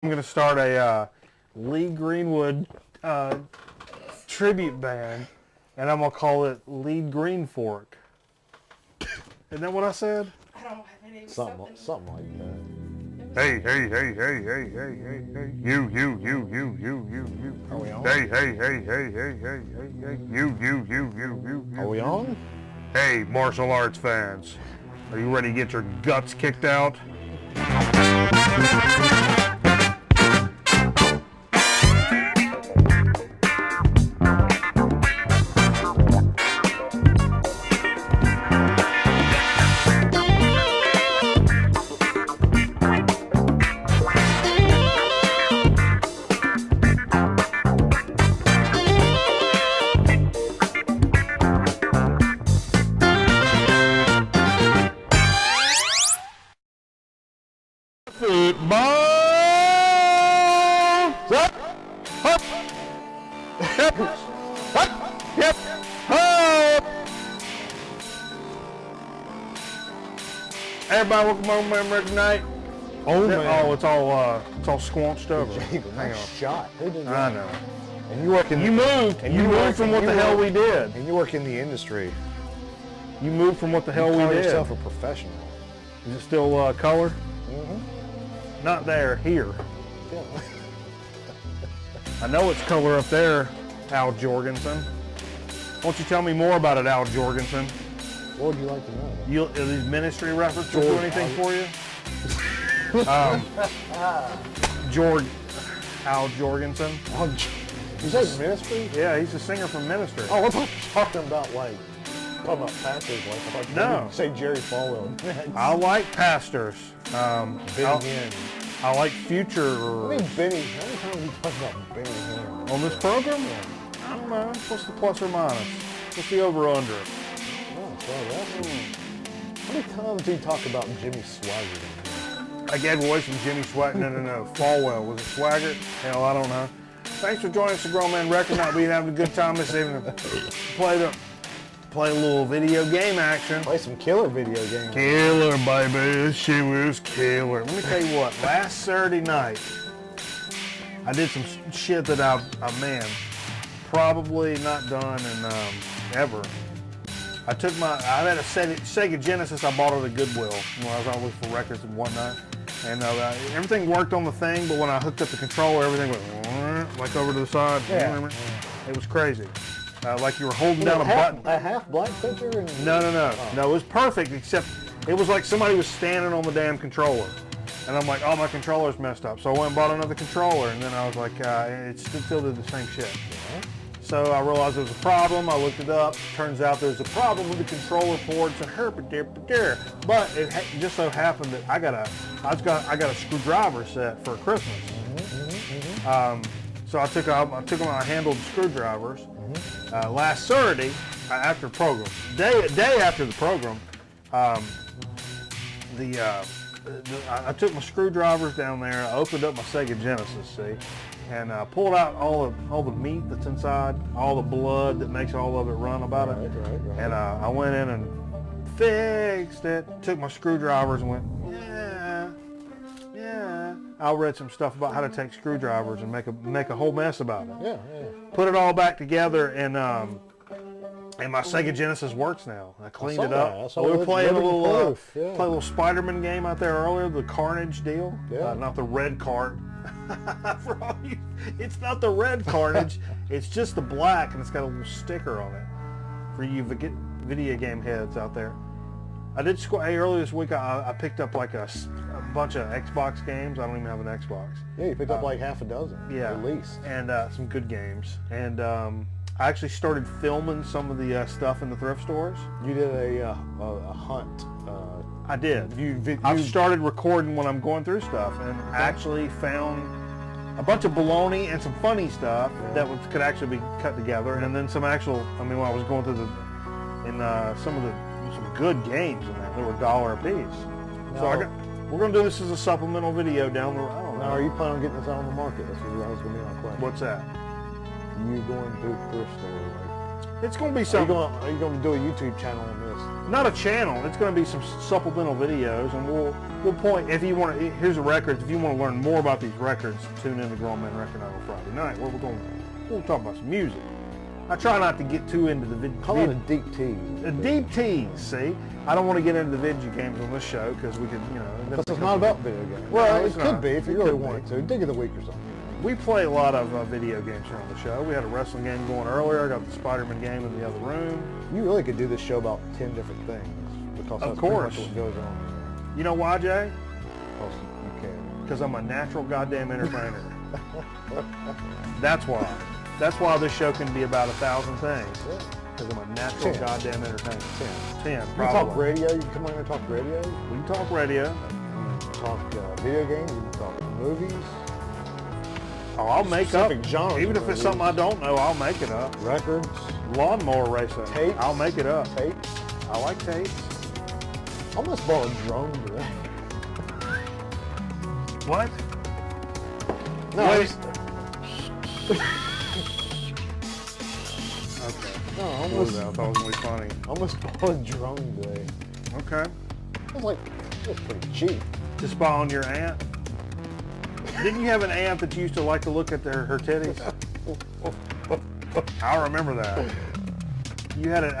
I'm going to start a Lee Greenwood tribute band, and I'm going to call it Lee Green Fork. Isn't that what I said? I don't have any Something like that. Hey, you. Are we on? Hey, you. Are we on? Hey, martial arts fans, are you ready to get your guts kicked out? Football! Up! Up! Yep! Up! Yep! Up! Everybody, welcome home, American Night. Oh man! Oh, it's all squanched over. Hang Nice on. shot. Who did that? I know. And you work in You moved. You moved from what the hell we did. And you work in the industry. You moved from what the hell You we call did. yourself a professional. Is it still color? Mm-hmm. Not there. Here. Yeah. I know it's color up there, Al Jorgensen. Won't you tell me more about it, Al Jorgensen? What would you like to know? Are these ministry references do anything for you? Al Jorgensen. You said ministry? Yeah, he's a singer from Ministry. Oh, I thought you were talking about talking about pastors. I thought you No. say Jerry Falwell. I like pastors. Benny I like future. Benny. How many times have you talked about Benny Hinn? On this program? I don't know. What's the plus or minus? What's the over or under? Oh, sorry, how many times do you talk about Jimmy Swaggart? I gave away some Jimmy Swaggart. No. Falwell. Was it Swaggart? Hell, I don't know. Thanks for joining us at Grown Man Record Night. We're having a good time this evening. Play a little video game action. Play some killer video games. Killer, baby. This shit was killer. Let me tell you what. Last Saturday night, I did some shit that man, probably not done in ever. I had a Sega Genesis. I bought it at Goodwill when I was out looking for records and whatnot. And everything worked on the thing, but when I hooked up the controller, everything went like over to the side. Yeah. It was crazy. Like you were holding down a button. A half black picture? No. No, it was perfect, except it was like somebody was standing on the damn controller. And I'm like, oh, my controller's messed up. So I went and bought another controller, and then I was like, it still did the same shit. Yeah. So I realized there was a problem. I looked it up. Turns out there's a problem with the controller ports and but it just so happened that I got a screwdriver set for Christmas. So I took them out. I handled screwdrivers. Last Saturday, after the program, day after the program, I took my screwdrivers down there. I opened up my Sega Genesis, see, and pulled out all the meat that's inside, all the blood that makes all of it run about it. Right. And I went in and fixed it. Took my screwdrivers and went, yeah. I read some stuff about how to take screwdrivers and make a whole mess about it. Yeah. Put it all back together, and my Sega Genesis works now. I cleaned it up. We were playing a little Spider-Man game out there earlier, the Carnage deal. Yeah. Not the red cart. For all you, it's not the red Carnage. It's just the black, and it's got a little sticker on it for you video game heads out there. I did earlier this week. I picked up like a bunch of Xbox games. I don't even have an Xbox. Yeah, you picked up like half a dozen. Yeah, at least. And some good games. And I actually started filming some of the stuff in the thrift stores. You did a hunt. I did. I've started recording when I'm going through stuff, and actually found a bunch of baloney and some funny stuff that could actually be cut together, and then some actual. When I was going through some good games in there. They were $1 a piece. So we're going to do this as a supplemental video down the road. Now, are you planning on getting this out on the market? That's what was going to be my question. What's that? You going through thrift store? It's going to be something. Are you going to do a YouTube channel on this? Not a channel. It's going to be some supplemental videos, and we'll point if you want to. Here's the records. If you want to learn more about these records, tune in to Grown Men Record Night on Friday night, where we'll talk about some music. I try not to get too into the video. Call it a deep tease. A deep tease. See, I don't want to get into the video games on this show because we could, Because it's not about video games. Well, it could be if you really wanted to. Dig of the week or something. We play a lot of video games here on the show. We had a wrestling game going earlier. I got the Spider-Man game in the other room. You really could do this show about 10 different things. Because Of that's course. pretty much what goes on. You know why, Jay? Because you can. Because I'm a natural goddamn entertainer. That's why. That's why this show can be about 1,000 things. Because I'm a natural 10. goddamn entertainer. 10, You can probably. talk radio. You can come on here and talk radio. We can talk radio. You can talk video games. You can talk movies. Oh, I'll make up. Specific genres Even of if it's movies. something I don't know, I'll make it up. Records. Lawnmower racing. Tapes. I'll make it up. Tapes. I like tapes. I almost bought a drone today. What? No, Wait. I Okay. No, I What was almost, that? I thought it was going to be funny. almost bought a drone today. Okay. I was like, it's pretty cheap. To spy on your aunt? Didn't you have an aunt that you used to like to look at her titties? I remember that. You had a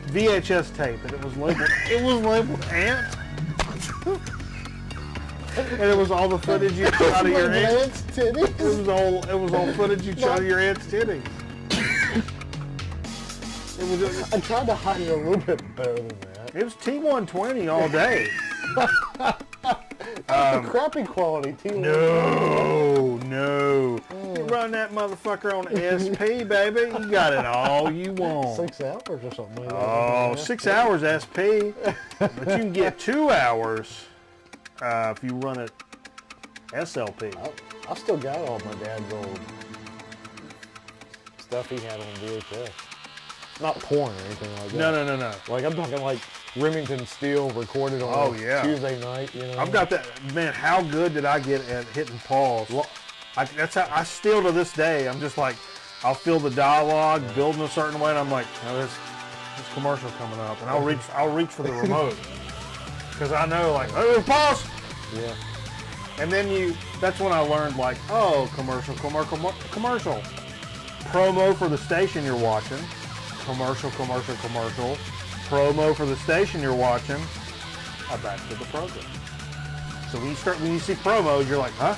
VHS tape and it was labeled aunt. And it was all the footage you shot of your aunt. aunt's titties. It was all footage you shot of your aunt's titties. I tried to hide it a little bit better than that. It was T120 all day. The crappy quality TV. No. You run that motherfucker on SP, baby. You got it all you want. 6 hours or something like that. Oh, 6 hours SP. But you can get 2 hours if you run it SLP. I still got all my dad's old stuff he had on VHS. Not porn or anything like that. No. Like, I'm talking like Remington Steele recorded on yeah. Tuesday night, you know. I've got that. Man, how good did I get at hitting pause? That's how I still to this day. I'm just like, I'll feel the dialogue building a certain way, and I'm like, oh, there's commercial coming up, and I'll reach for the remote because I know, like, oh, pause. Yeah. And then that's when I learned, like, oh, commercial. Promo for the station you're watching. Commercial. Promo for the station you're watching. Back to the program. So when you see promos, you're like, huh?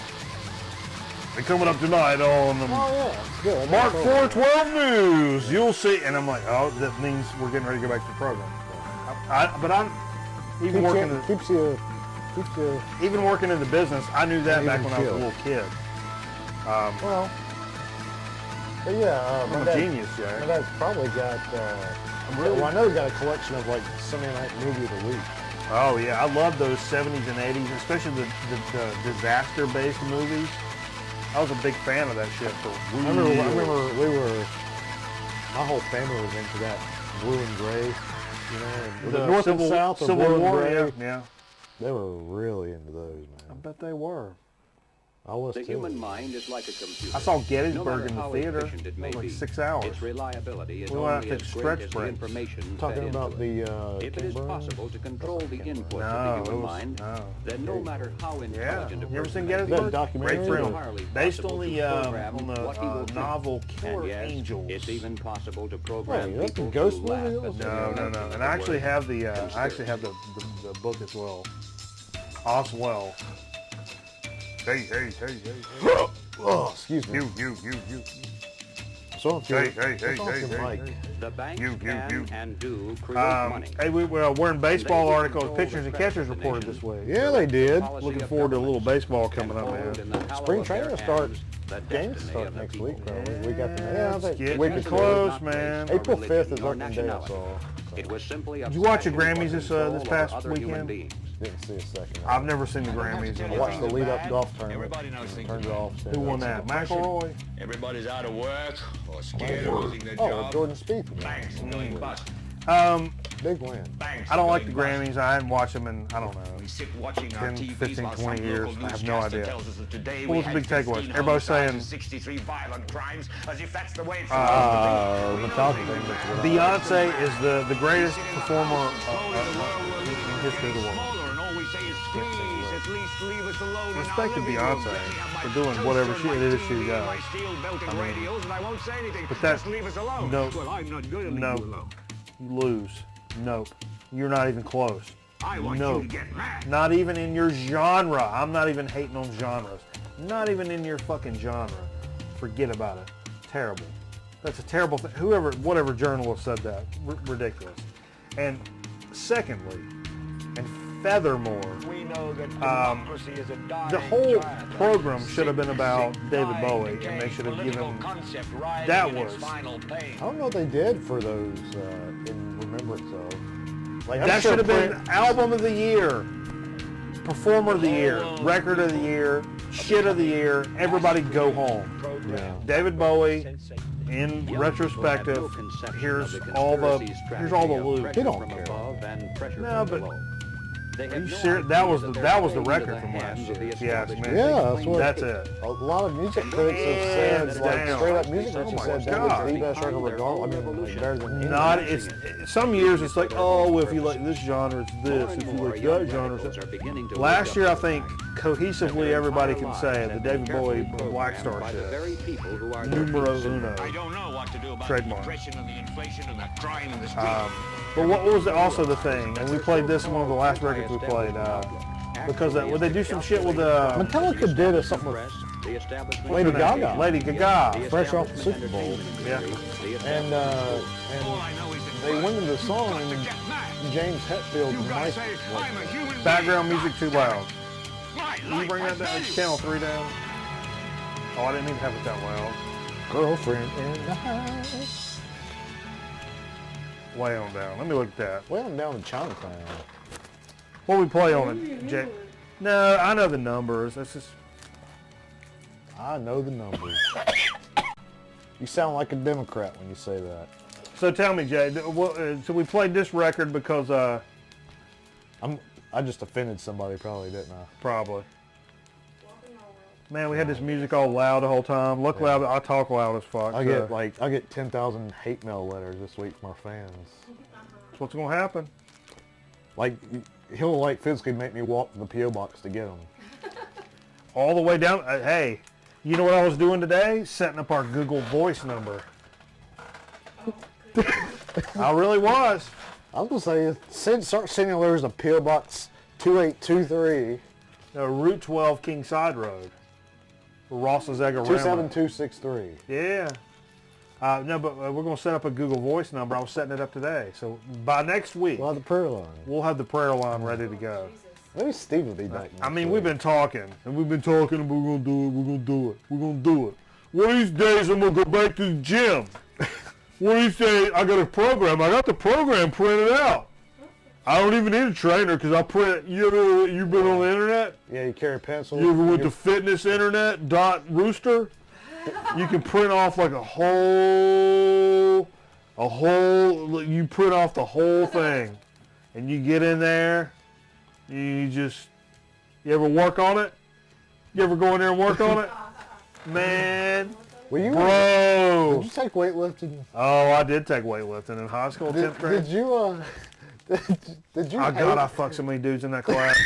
They're coming up tonight on Oh, yeah. It's good. Mark 412 News. You'll see. And I'm like, oh, that means we're getting ready to go back to the program. But I'm even keeps you. even working in the business, I knew that And back even when I was a killed. little kid. Well, but yeah, I'm a genius, Jay. My dad's probably got. Well, I know he got a collection of like Sunday Night Movie of the Week. Oh yeah, I love those 70s and 80s, especially the disaster-based movies. I was a big fan of that shit for I remember my whole family was into that blue and gray, you know, the North and South, or Civil blue and War. gray. Yeah. They were really into those, I man. bet they were. I was The too. human mind is like a computer. I saw No Gettysburg matter in the how theater. efficient it may It was like be, 6 hours. Its reliability is We went out only to as stretch great as the breaks. information Talking fed about into it. the If it is possible to control the inputs No, of the it human was- mind, no. then no matter how Yeah. intelligent a You ever person seen may be, Gettysburg? That documentary? Great it is film. entirely Based possible on to program what he will the think. novel Killer And yes, Angels. it's even possible to program Wait, that's a people ghost to movie laugh also? at the No. meaning And of I the actually word have the book as well. Oswell. Hey. Oh, excuse me. You. So if you're, Hey. The banks You. can and do create money. Hey, we're in baseball They articles, control pitchers the and credit catchers of the reported nation. this week. Yeah, they did. Policy Looking of forward to a little governments baseball coming and up, hold man. in the hollow Spring of training their will start. hands the Games destiny start of the next people. week, probably. Week after next. Yeah, I think it's week getting before. close, man. April 5th is Religion or opening day, nationality. so It was simply a Did you watch the passion for Grammys this control past over other human weekend? beings. didn't see a second. I've never seen the Grammys. I watched the lead-up golf tournament. Everybody knows things Turned it off. Who won that? McElroy? Everybody's out of work or scared of losing their Oh, job. Jordan Spieth. Banks going bust. Big win. I don't like the Grammys. I haven't watched them in, I don't know, We sit watching 10, our TVs 15, while 20 some years. local I have no newscaster idea. tells us that today What we was the had big takeaways? 15 Everybody's saying- homicides and 63 violent crimes, as if that's the way it's supposed to be. Metallica thing. That's what I- Beyonce is the greatest performer in history of the world. Respect to Beyonce for doing whatever it is she does. I mean, but that's no, no, you lose. Nope, you're not even close. Nope, not even in your genre. I'm not even hating on genres. Not even in your fucking genre. Forget about it. Terrible. That's a terrible thing. Whatever journalist said that, ridiculous. And secondly, and furthermore, We know that democracy is a dying the whole child. program should have been about David Bowie, and they should have given that was. I don't know what they did for those in remembrance of. Like, I'm That sure should have been Prince- album of the year, performer of the year, record of the year, shit of the year. Everybody go home. Yeah. David Bowie, in retrospective, here's all the loot. He don't care. No, but are you serious? That was the record from last year. If you ask me. Yeah, that's it. A lot of music critics have said, Hands like down. straight up music critics Oh have my said that God. was the best record regardless. I mean, like, better than any. Not it's some years it's like, oh, if you like this genre, it's this. If you like that genre, it's that. Last year I think cohesively everybody can say the David Bowie Black Star shit. Numero uno. I don't know what to do about Trademark. the depression and the inflation and the crime in the street. But what was also the thing? And we played this in one of the last records we played. Because would they do some shit with Metallica did something with Lady Gaga. Lady Gaga. Fresh off the Super Bowl. Yeah. And they went into the song and James Hetfield's mic. Background music too loud. Can you bring that down? Channel 3 down. Oh, I didn't even have it that loud. Girlfriend in the house. Way on down. Let me look at that. Way on down in Chinatown. What we play on it, Jay? No, I know the numbers. That's just. I know the numbers. You sound like a Democrat when you say that. So tell me, Jay. So we played this record because I just offended somebody, probably, didn't I? probably. Man, we had this music all loud the whole time. Luckily, I talk loud as fuck. I so get 10,000 hate mail letters this week from our fans. that's what's gonna happen. Like, he'll like physically make me walk to the PO box to get them. All the way down. Hey, you know what I was doing today? Setting up our Google Voice number. I really was. I was gonna say, start sending letters to PO box 2823 Route 12 Kingside Road. Ross's Egg 27263. Yeah. No, but we're going to set up a Google Voice number. I was setting it up today. So by next week, We'll have the prayer line. we'll have the prayer line ready to go. Maybe Steve will be back. I mean, we've been talking, and we're going to do it, we're going to do it. One of these days, I'm going to go back to the gym. One of these days, I got a program. I got the program printed out. I don't even need a trainer because I print. You've been on the internet? Yeah, you carry a pencil. You ever went to fitnessinternet.rooster? You can print off like a whole, you print off the whole thing. And you get in there, you ever work on it? You ever go in there and work on it? Man, Did bro. you take weightlifting? Oh, I did take weightlifting in high school, 10th grade. Did you, did you Oh, hate, God, I fucked so many dudes in that class.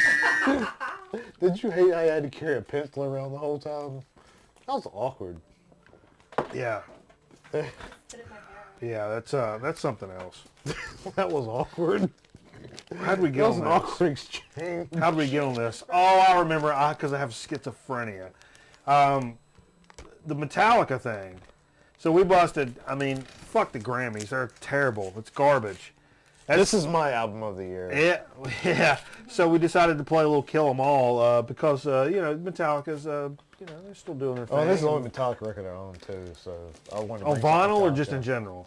did you hate how you had to carry a pencil around the whole time? That was awkward. Yeah. Yeah, that's something else. That was awkward. How'd we That get was on an this? awkward exchange. How'd we get on this? Oh, I remember, because I have schizophrenia. The Metallica thing. So we busted, I mean, fuck the Grammys. They're terrible. It's garbage. This is my album of the year. Yeah. So we decided to play a little Kill 'Em All because, Metallica's, they're still doing their thing. Oh, this is the only Metallica record I own too, so I wanted to On bring vinyl or Metallica. just in general?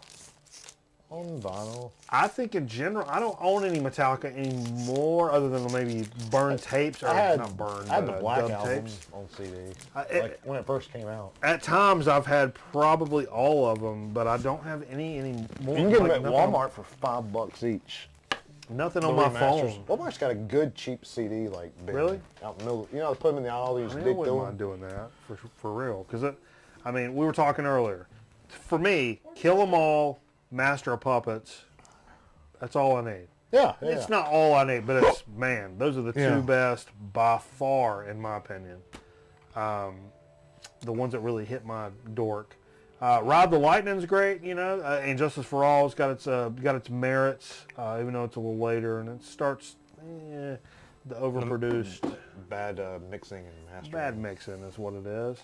On vinyl. I think in general, I don't own any Metallica anymore other than maybe burned tapes, or not burned, I had the but Black dub album tapes. on CD, It- when it first came out. At times, I've had probably all of them, but I don't have any more. You can get them like, at nothing- Walmart for $5 each. Nothing the on my remasters. phone. Walmart's got a good cheap CD like bin Really? out in the middle. You know, put them in the aisle. You I just mean, I dig wouldn't through mind them. doing that for real. Because, I mean, we were talking earlier. For me, Kill 'Em All, Master of Puppets, that's all I need. Yeah, It's not all I need, but it's, man, those are the Yeah. two best by far, in my opinion. The ones that really hit my dork. Ride the Lightning's great, you know, and Justice for All's got its merits, even though it's a little later, and it starts the overproduced. Bad mixing and mastering. Bad mixing is what it is.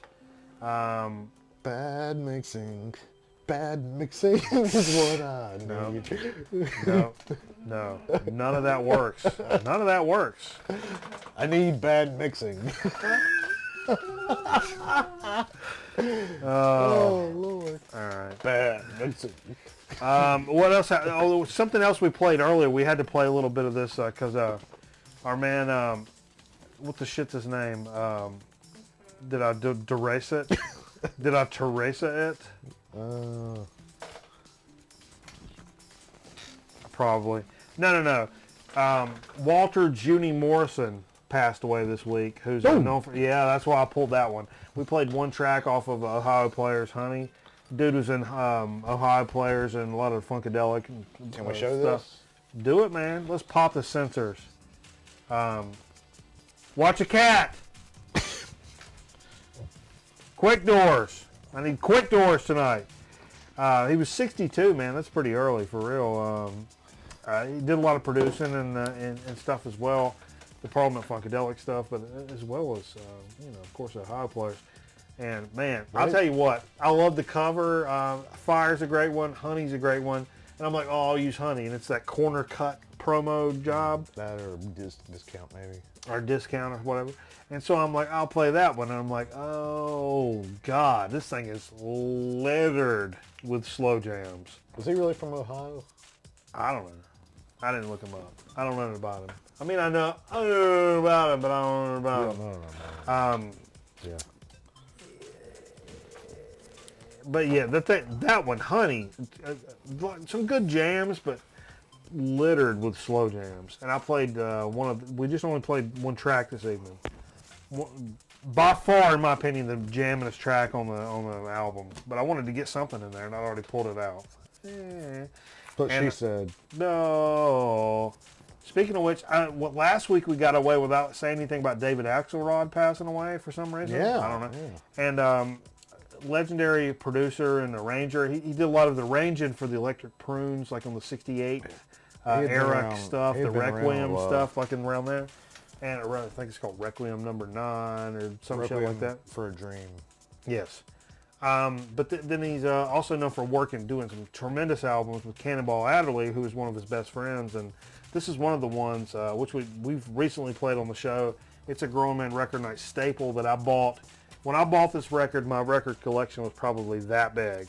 Bad mixing. Bad mixing is what I need. No, none of that works. None of that works. I need bad mixing. Oh, Lord. All right. Bad mixing. What else? Something else we played earlier. We had to play a little bit of this because our man, what the shit's his name? Did I derace it? Did I Teresa it? Probably. No. Walter Junie Morrison passed away this week. Who's known for? Yeah, that's why I pulled that one. We played one track off of Ohio Players, Honey. Dude was in Ohio Players and a lot of Funkadelic. Can we show stuff. this? Do it, man. Let's pop the sensors. Watch a cat. Quick doors. I need quick doors tonight. He was 62, man. That's pretty early for real. He did a lot of producing and stuff as well. The Parliament Funkadelic stuff, but as well as, of course, Ohio Players. And, man, I'll tell you what. I love the cover. Fire's a great one. Honey's a great one. And I'm like, oh, I'll use Honey. And it's that corner cut promo job. That or discount maybe. Or discount or whatever. And so I'm like, I'll play that one. And I'm like, oh, God, this thing is littered with slow jams. Was he really from Ohio? I don't know. I didn't look him up. I don't know about him. I mean, I know about him, but I don't know about him. Yeah. But yeah, that one, Honey, some good jams, but littered with slow jams. And I played we just only played one track this evening. By far, in my opinion, the jammingest track on the album. But I wanted to get something in there, and I already pulled it out. But she said. No. Speaking of which, last week we got away without saying anything about David Axelrod passing away for some reason. Yeah. I don't know. Yeah. And legendary producer and arranger. He did a lot of the arranging for the Electric Prunes, like on the 68 era stuff, the Requiem stuff, like around there. And I think it's called Requiem number 9 or some shit like that. For a Dream. Yes. But then he's also known for working, doing some tremendous albums with Cannonball Adderley, who is one of his best friends. And this is one of the ones which we've recently played on the show. It's a Grown Man Record Night staple that I bought. When I bought this record, my record collection was probably that big.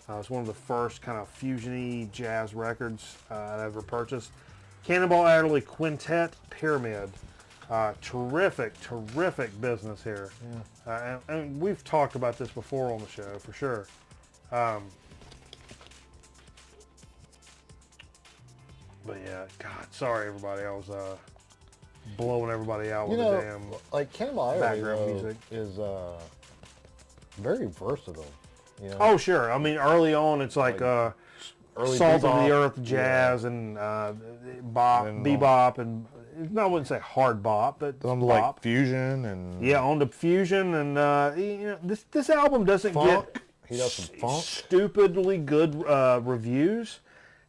It's one of the first kind of fusion-y jazz records I ever purchased. Cannonball Adderley Quintet Pyramid. Terrific business here. Yeah. And we've talked about this before on the show, for sure. But yeah, God, sorry everybody. I was blowing everybody out with the damn like Cannonball background music. Is very versatile. You know? Oh sure. I mean, early on it's like early Salt of bebop, the Earth jazz and bop, bebop, and I wouldn't say hard bop, but on bop. like fusion and on the fusion and this album doesn't funk. get He does some funk. Stupidly good reviews.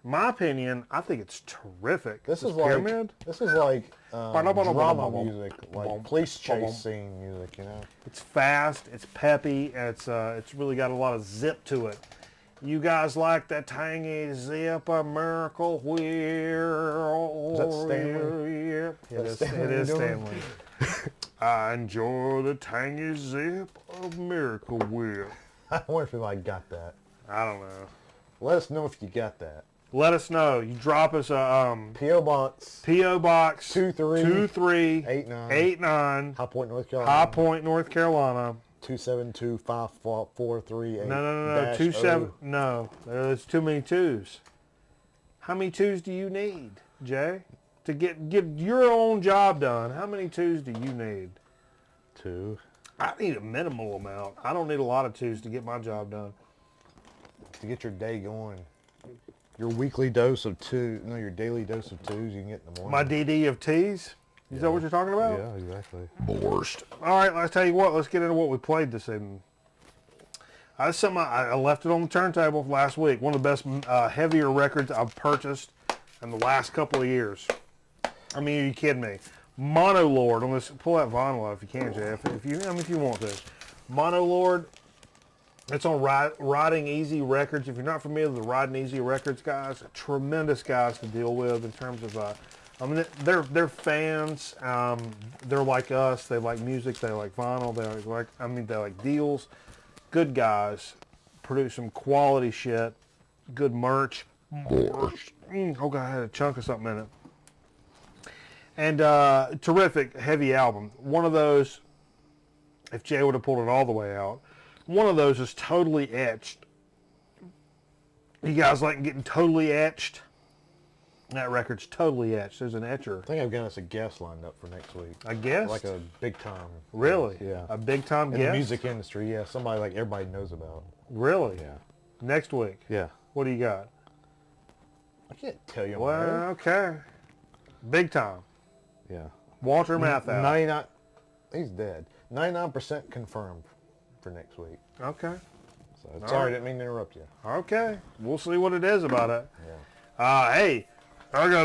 In my opinion, I think it's terrific. This is Pyramid. like drama music, like police chase scene music. You know, it's fast, it's peppy, and it's really got a lot of zip to it. You guys like that tangy zip of Miracle Wheel? Is that Stanley? Yep. It is Stanley. I enjoy the tangy zip of Miracle Wheel. I wonder if anybody got that. I don't know. Let us know if you got that. Let us know. You drop us a P.O. Box 2389 High Point, North Carolina. High Point, North Carolina. 272-5438. No. 27. No, there's too many twos. How many twos do you need? Jay? To get your own job done, how many twos do you need? 2. I need a minimal amount. I don't need a lot of twos to get my job done. To get your day going. Your weekly dose of 2, no, your daily dose of 2s you can get in the morning. My DD of T's? Is that what you're talking about? Yeah, exactly. Borscht. All right, let's tell you what. Let's get into what we played this evening. That's something I left it on the turntable last week. One of the best heavier records I've purchased in the last couple of years. I mean, are you kidding me? Mono Lord. Let's pull that vinyl out if you can, Jeff. If you want to. Mono Lord. It's on Riding Easy Records. If you're not familiar with the Riding Easy Records guys, tremendous guys to deal with in terms of. I mean, they're fans. They're like us. They like music. They like vinyl. They like deals. Good guys, produce some quality shit, good merch. Oh God, I had a chunk of something in it. And terrific, heavy album. One of those, if Jay would have pulled it all the way out, one of those is totally etched. You guys like getting totally etched? That record's totally etched. There's an etcher. I think I've got us a guest lined up for next week. A guest? Like a big time. Really? Yeah. A big time In guest? the music industry, yeah. Somebody like everybody knows about. Really? Yeah. Next week? Yeah. What do you got? I can't tell you. Well, okay. Big time. Yeah. Walter Matthau. 99. He's dead. 99% confirmed for next week. Okay. So All sorry, right. didn't mean to interrupt you. Okay. We'll see what it is about it. Yeah. Hey, I got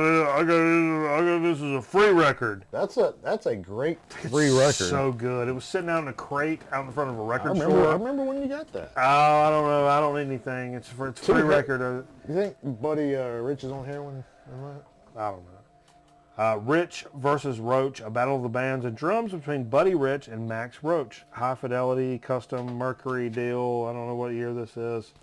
this as a free record. That's a great free record. So good. It was sitting out in a crate out in front of a record I store. remember when you got that. Oh, I don't know. I don't need anything. It's a free record. You think Buddy Rich is on heroin? I don't know. Rich versus Roach, a battle of the bands and drums between Buddy Rich and Max Roach. High fidelity, custom Mercury deal. I don't know what year this is.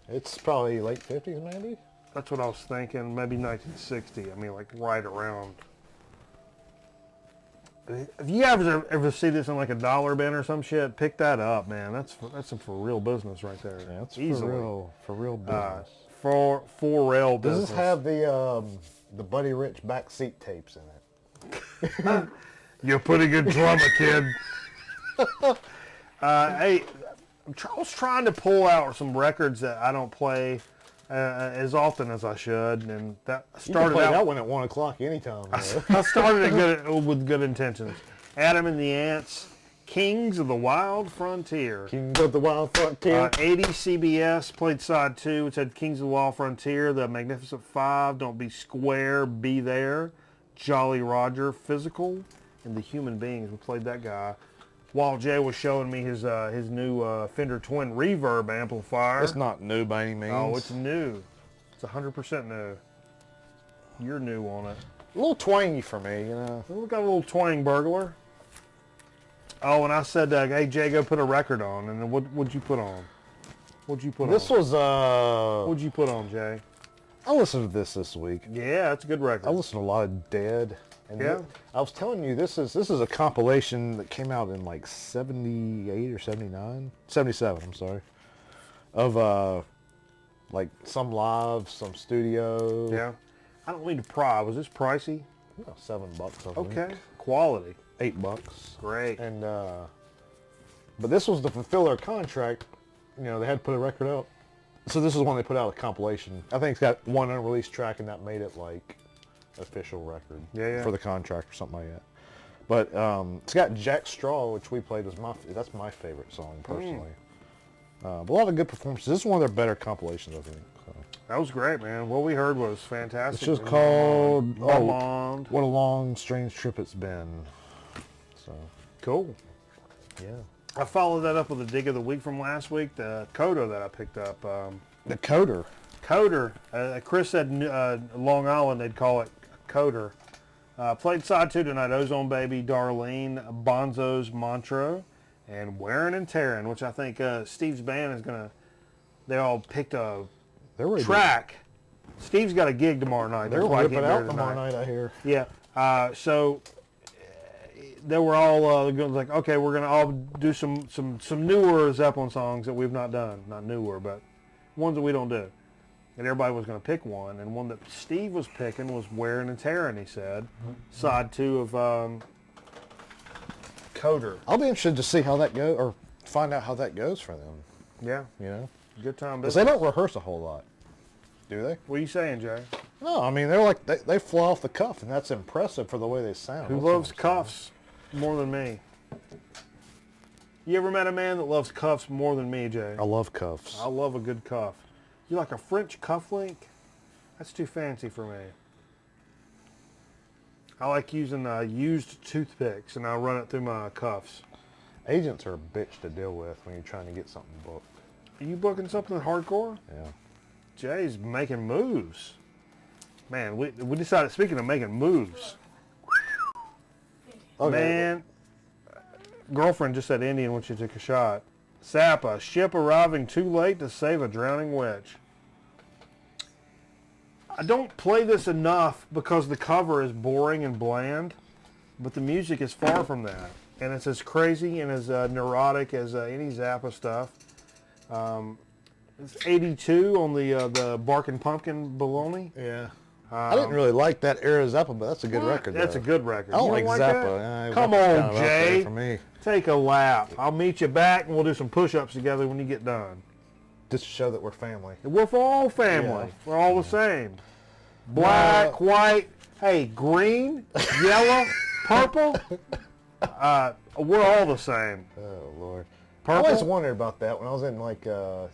It's probably late 50s, maybe. That's what I was thinking. Maybe 1960. I mean, like right around. If you ever see this in like a dollar bin or some shit, pick that up, man. That's some for real business right there. Yeah, that's easily for real business. For real business. Does this have the Buddy Rich backseat tapes in it? You're a pretty good drummer, kid. Hey, I was trying to pull out some records that I don't play as often as I should, and that started you can play out that one at 1 o'clock anytime. I started with good intentions. Adam and the Ants, Kings of the Wild Frontier. Kings of the Wild Frontier. 80 CBS played side 2, which had Kings of the Wild Frontier, The Magnificent Five, Don't Be Square, Be There, Jolly Roger, Physical, and The Human Beings. We played that guy while Jay was showing me his new Fender Twin Reverb amplifier. It's not new by any means. Oh, it's new. It's 100% new. You're new on it. a little twangy for me, you know. We got a little twang burglar. Oh, and I said, hey, Jay, go put a record on. And then what'd you put on? What'd you put This on? was, What'd you put on, Jay? I listened to this week. Yeah, that's a good record. I listened to a lot of Dead. And Yeah. I was telling you, this is a compilation that came out in like 78 or 79? 77, I'm sorry. Of, like, some live, some studio. Yeah. I don't mean to pry. Was this pricey? No, $7, I think. Okay. Quality. $8. Great. And, but this was to fulfill their contract. You know, they had to put a record out. So this is when they put out a compilation. I think it's got one unreleased track, and that made it like an official record for the contract or something like that. But it's got Jack Straw, which we played. That's my favorite song personally. But a lot of good performances. This is one of their better compilations, I think. So. That was great, man. What we heard was fantastic. It's just called Blonde. What a Long Strange Trip It's Been. So Cool. yeah. I followed that up with a dig of the week from last week, the Coda that I picked up. The Coder. Coder. Chris said Long Island, they'd call it Coder. Played side 2 tonight, Ozone Baby, Darlene, Bonzo's Mantra, and Wearing and Tearing, which I think Steve's band is going to, they all picked a track. Steve's got a gig tomorrow night. They're ripping out tomorrow night, I hear. Yeah. So they were all like, okay, we're going to all do some newer Zeppelin songs that we've not done. Not newer, but ones that we don't do. and everybody was going to pick one, and one that Steve was picking was Wearing and Tearing, he said. Side 2 of Coder. I'll be interested to see how that goes, or find out how that goes for them. Yeah, You know, good time. because they don't rehearse a whole lot, do they? What are you saying, Jay? No, I mean they're like they fly off the cuff, and that's impressive for the way they sound. Who That's loves what I'm saying. cuffs more than me? You ever met a man that loves cuffs more than me, Jay? I love cuffs. I love a good cuff. You like a French cuff link? That's too fancy for me. I like using used toothpicks, and I'll run it through my cuffs. Agents are a bitch to deal with when you're trying to get something booked. Are you booking something hardcore? Yeah. Jay's making moves. Man, we decided, speaking of making moves, Okay. man, girlfriend just said Indian when she took a shot. Sapa, ship arriving too late to save a drowning witch. I don't play this enough because the cover is boring and bland, but the music is far from that. And it's as crazy and as neurotic as any Zappa stuff. It's 82 on the Barkin' Pumpkin Baloney. Yeah. I didn't really like that era Zappa, but that's a good record. That's though. a good record. I don't You like don't Zappa. that? Yeah, Come Zappa's kind on, of out there Jay. for me. Take a lap. I'll meet you back and we'll do some push-ups together when you get done. Just to show that we're family. We're all family. Yeah. We're all the same. Black, white, hey, green, yellow, purple. We're all the same. Oh Lord. I Purple. always wondered about that when I was in like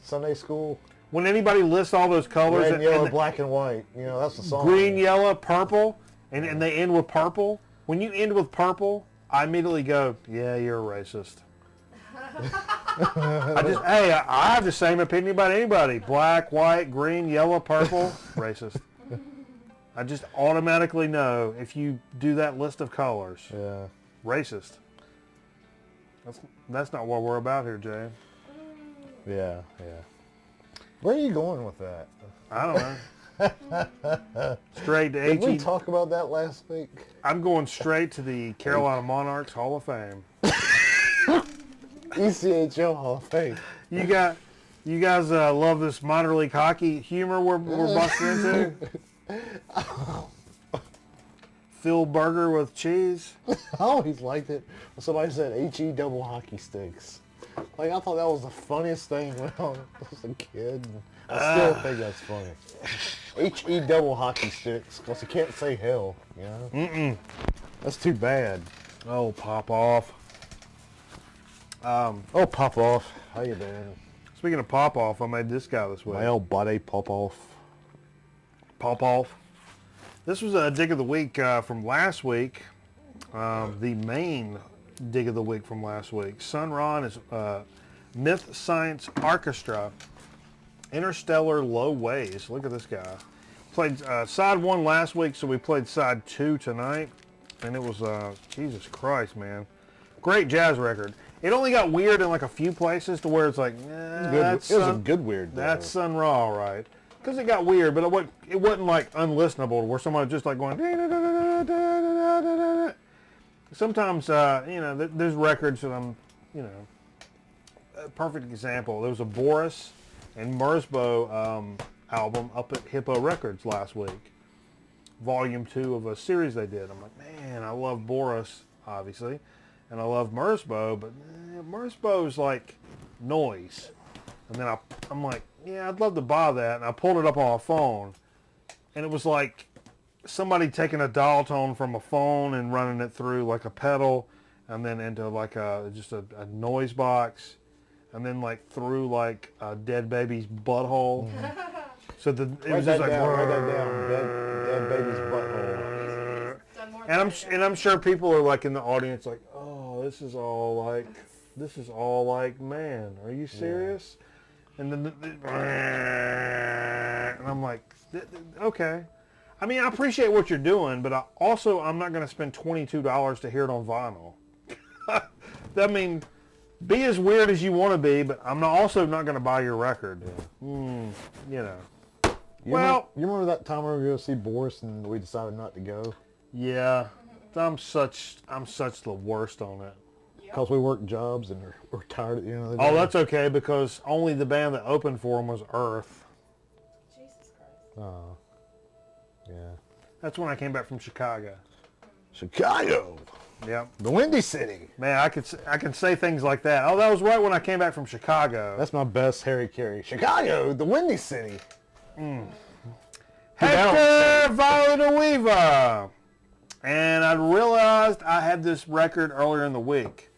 Sunday school. When anybody lists all those colors, Red, yellow, black, and white. You know, that's the song. green, yellow, purple, and they end with purple. When you end with purple, I immediately go, yeah, you're a racist. I have the same opinion about anybody. Black, white, green, yellow, purple, racist. I just automatically know if you do that list of colors, Yeah. racist. That's not what we're about here, Jay. Yeah. Yeah. Where are you going with that? I don't know. Straight to Did we HE. talk about that last week? I'm going straight to the Carolina Monarchs Hall of Fame. ECHL Hall of Fame. You guys love this minor league hockey humor we're busting into? Phil Burger with cheese. I always liked it when somebody said HE double hockey sticks. Like, I thought that was the funniest thing when I was a kid. I still think that's funny. HE double hockey sticks, because you can't say hell, you know? Mm-mm. That's too bad. Oh, pop off. Oh, pop off. How you doing? Speaking of pop off, I made this guy this week. My old buddy, pop off. Pop off. This was a dig of the week from last week. The main dig of the week from last week. Sun Ra is Myth Science Orchestra. Interstellar Low Ways. Look at this guy. Played side 1 last week, so we played side 2 tonight. And it was, Jesus Christ, man. Great jazz record. It only got weird in like a few places to where it's like, It was a good weird, though. that's Sun Ra, all right. Because it got weird, but it wasn't like unlistenable to where someone just like going. Sometimes, there's records that I'm, a perfect example. There was a Boris and Merzbow album up at Hippo Records last week. Volume 2 of a series they did. I'm like, man, I love Boris, obviously. And I love Merzbow, but Merzbow's like noise. And then I'm like, yeah, I'd love to buy that. And I pulled it up on my phone. And it was like somebody taking a dial tone from a phone and running it through like a pedal and then into like just a noise box. And then like through like a dead baby's butthole. So it was just like, write that down. Dead baby's butthole. and I'm sure people are like in the audience like, oh, this is all like, man, are you serious? And then, and I'm like, okay. I mean, I appreciate what you're doing, but I'm not going to spend $22 to hear it on vinyl. I mean, be as weird as you want to be, but I'm also not going to buy your record. You remember that time we were going to see Boris and we decided not to go? Yeah, I'm such the worst on it. Because we work jobs and we're tired at the end of the day. Oh, that's okay, because only the band that opened for them was Earth. Jesus Oh. Yeah. That's when I came back from Chicago. Chicago. Yep. The Windy City. Man, I can say things like that. Oh, that was right when I came back from Chicago. That's my best Harry Carey. Chicago, the Windy City. Hector Villanueva. And I realized I had this record earlier in the week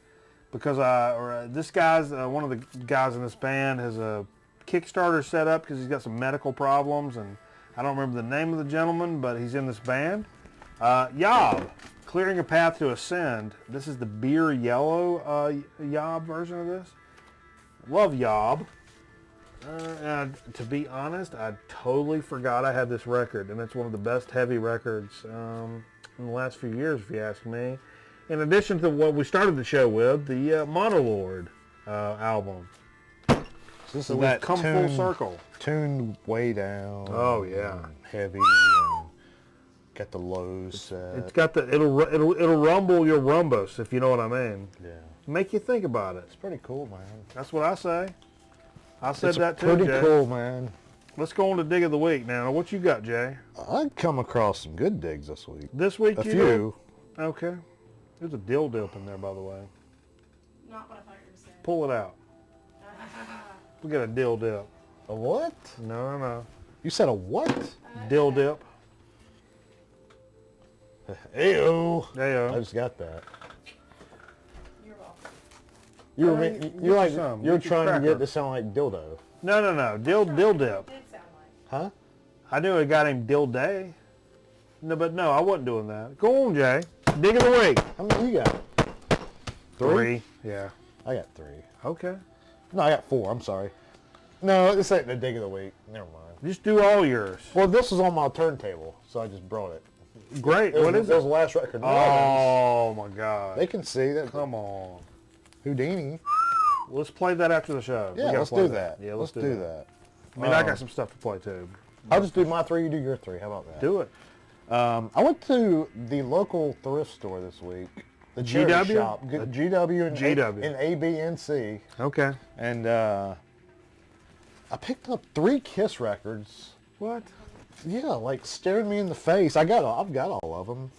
because this guy's one of the guys in this band has a Kickstarter set up because he's got some medical problems, and I don't remember the name of the gentleman, but he's in this band. Yob, Clearing a Path to Ascend. This is the beer yellow Yob version of this. Love Yob. And to be honest, I totally forgot I had this record, and it's one of the best heavy records in the last few years, if you ask me. In addition to what we started the show with, the Monolord album. This So is we've that come full circle. tuned way down. Oh, yeah. And heavy and got the lows set. It's got the it'll rumble your rumbus, if you know what I mean. Yeah. Make you think about it. It's pretty cool, man. That's what I say. I said It's that too, pretty Jay. cool, man. Let's go on to dig of the week now. What you got, Jay? I come across some good digs this week. This week A you few. did? Okay. There's a dill dip in there, by the way. Not what I thought you were saying. Pull it out. We got a dill dip. A what? No. You said a what? Dill dip. Ew. There you I go. just got that. You're welcome. You were Get you're like you some. you're Get your trying to cracker. get it to sound like dildo, No. Dill dip. It did sound like. huh? I knew a guy named Dill Day. No, I wasn't doing that. Go on, Jay. Dig of the week. How many you got? Three? Yeah. I got 3. Okay. No, I got 4. I'm sorry. No, this ain't the dig of the week. Never mind. Just do all yours. Well, this was on my turntable, so I just brought it. Great. What is It was it? the last record. Oh my God. They can see that. Come on. Houdini. Let's play that after the show. We Yeah, gotta let's play do that. Yeah, let's do that. I mean, I got some stuff to play too. I'll just do my 3. You do your 3. How about that? Do it. I went to the local thrift store this week. The charity GW? shop. GW and GW. and ABNC. Okay. And I picked up 3 Kiss records. What? Yeah, like staring me in the face. I've got all of them.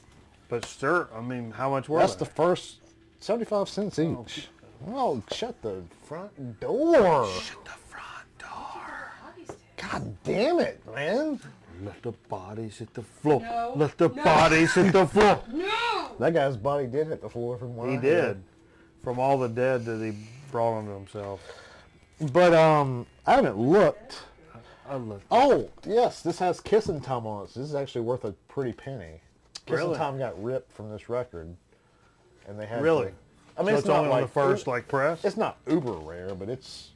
But sir, I mean, how much were That's they? the first 75 cents each. Oh, shut the front door. Shut the front door. Bodies too. God damn it, man. Let the bodies hit the floor. No. Let the No. bodies hit the floor. No! That guy's body did hit the floor from what He I did. heard. From all the dead that he brought onto himself. But I haven't looked. I looked. Oh, yes, this has Kissin' Time on it. So this is actually worth a pretty penny. Kissin' Really? Time got ripped from this record. And they had Really? to- I mean, So it's, it's not only like on the first like press. It's not uber rare, but it's,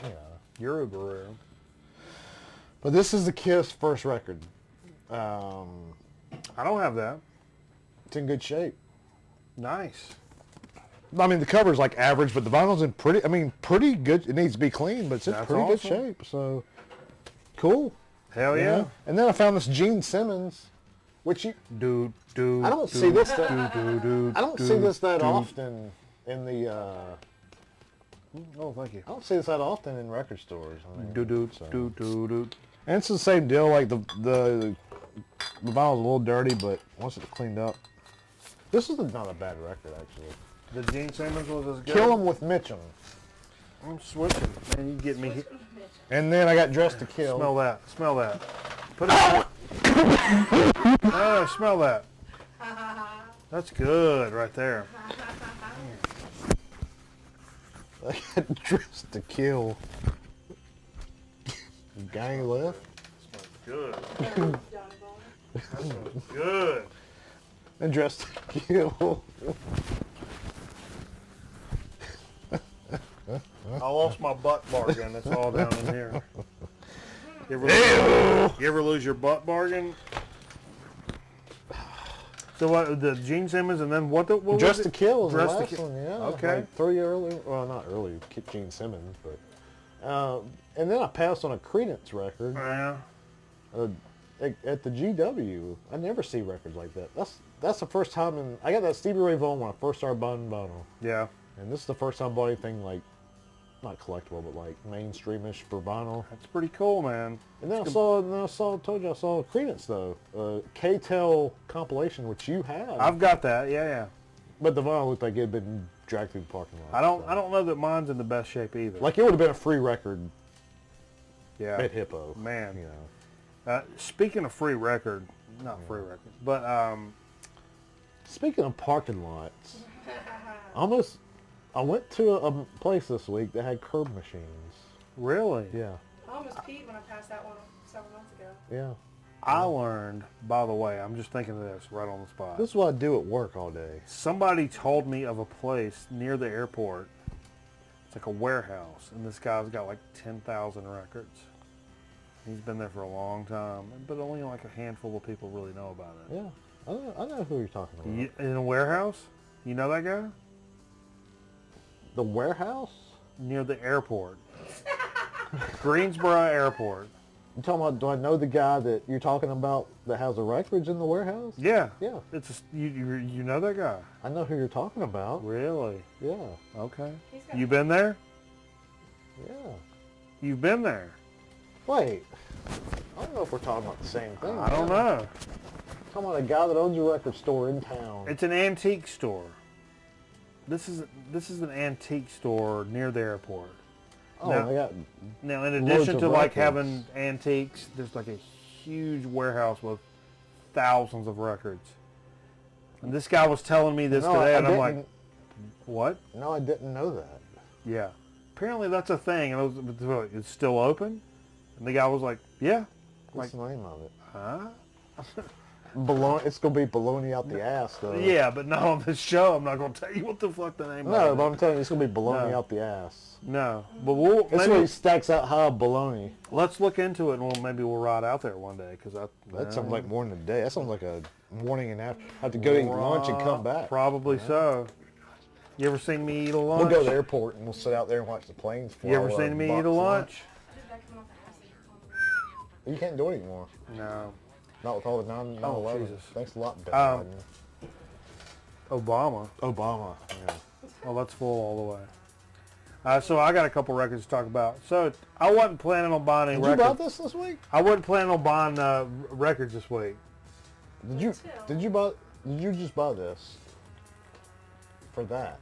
you know. You're uber rare. But this is the Kiss first record. I don't have that. It's in good shape. Nice. I mean, the cover's like average, but the vinyl's in pretty good. It needs to be clean, but it's in That's pretty good awesome. shape. So, cool. Hell you yeah. know? And then I found this Gene Simmons, which I I don't see this that I don't see this that often in the. Oh, thank you. I don't see this that often in record stores. I mean, Do do so. do do do. And it's the same deal. Like the vinyl's a little dirty, but once it's cleaned up, this is not a bad record actually. The Gene Simmons was as good. Kill 'Em with Mitchum. I'm switching. Man, you get me. And then I got Dressed to Kill. Smell that. Smell that. Put it. Oh, smell that. That's good right there. I got Dressed to Kill. Gang left. Good. Johnny Bones. Good. And Dressed to Kill. I lost my butt bargain. That's all down in here. You ever lose your butt bargain? So what? The Gene Simmons and then what? What was Dressed it? to Kill was Dressed the to last one, yeah. Okay. Like 3 early, well not early, Gene Simmons, but. And then I passed on a Creedence record Yeah. at the GW. I never see records like that. That's the first time I got that Stevie Ray Vaughan when I first started buying vinyl. Yeah. And this is the first time I bought anything like not collectible, but like mainstreamish for vinyl. That's pretty cool, man. And then I told you I saw Credence though, K-Tel compilation, which you have. I've got that. Yeah. But the vinyl looked like it had been dragged through the parking lot. I don't know that mine's in the best shape either. Like it would have been a free record yeah. at Hippo. Man. You know. Speaking of free record, not free records, but Speaking of parking lots, I went to a place this week that had curb machines. really, Yeah. I almost peed when I passed that one several months ago. Yeah. I learned. By the way, I'm just thinking of this right on the spot. This is what I do at work all day. Somebody told me of a place near the airport. It's like a warehouse, and this guy's got like 10,000 records. He's been there for a long time, but only like a handful of people really know about it. Yeah. I know who you're talking about. In a warehouse? You know that guy? The warehouse? Near the airport. Greensboro Airport. You talking about, do I know the guy that you're talking about that has the records in the warehouse? Yeah. Yeah. You know that guy? I know who you're talking about. Really? Yeah. Okay. He's got You been there? Yeah. You've been there. Wait. I don't know if we're talking about the same thing. I don't know. Talking about a guy that owns a record store in town. It's an antique store. This is an antique store near the airport. Oh, Now- they got Now, in Loads addition of to like records. having antiques, there's like a huge warehouse with thousands of records. And this guy was telling me this No, today, I and I'm like, didn't- what? No, I didn't know that. Yeah. Apparently that's a thing. And I was like, it's still open? And the guy was like, yeah. What's the name of it? Huh? Bologna. It's gonna be bologna out the ass, though. Yeah, but not on this show. I'm not going to tell you what the fuck the name No, of but it I'm telling you, it's gonna be bologna No. out the ass. No. But we'll That's where maybe, he stacks out high bologna. let's look into it, and maybe we'll ride out there one day. That sounds like more than a day. That sounds like a morning and after. Have to go to eat lunch and come back. Probably so. You ever seen me eat a lunch? We'll go to the airport and we'll sit out there and watch the planes fly. You ever while seen me box eat a lunch? Did that come off the acid? You can't do it anymore. No. Not with all the 9/11. Jesus. Thanks a lot, Ben Um, Biden. Obama. Obama. Yeah. Well, that's full all the way. So I got a couple records to talk about. So I wasn't planning on buying any Did you buy records. this week? I wasn't planning on buying records this week. Did you? Did you buy? Did you just buy this for that?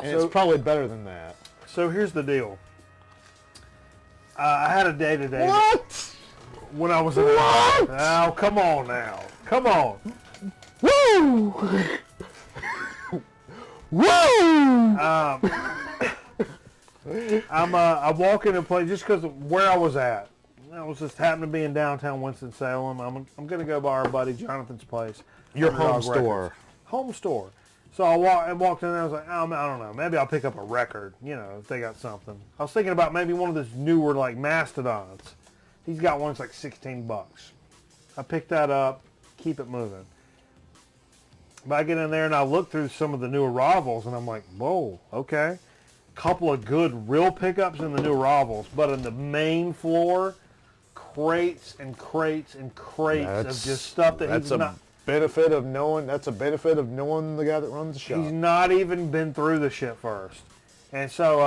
And So- it's probably better than that. So here's the deal. I had a day today. What? When I was in What? Now, come on now. Come on. Woo! Woo! I'm walking in place just because of where I was at. I was just happened to be in downtown Winston-Salem. I'm going to go by our buddy Jonathan's place. Your Underdog home store. Records. Home store. So I walked in there. I was like, I don't know. Maybe I'll pick up a record. You know, if they got something. I was thinking about maybe one of those newer like Mastodons. He's got one that's like $16. I picked that up. Keep it moving. But I get in there and I look through some of the new arrivals and I'm like, whoa, okay. Couple of good real pickups in the new arrivals, but in the main floor, crates and crates and crates of just stuff that that's he's a not. benefit of knowing. That's a benefit of knowing the guy that runs the shop. He's not even been through the shit first. And so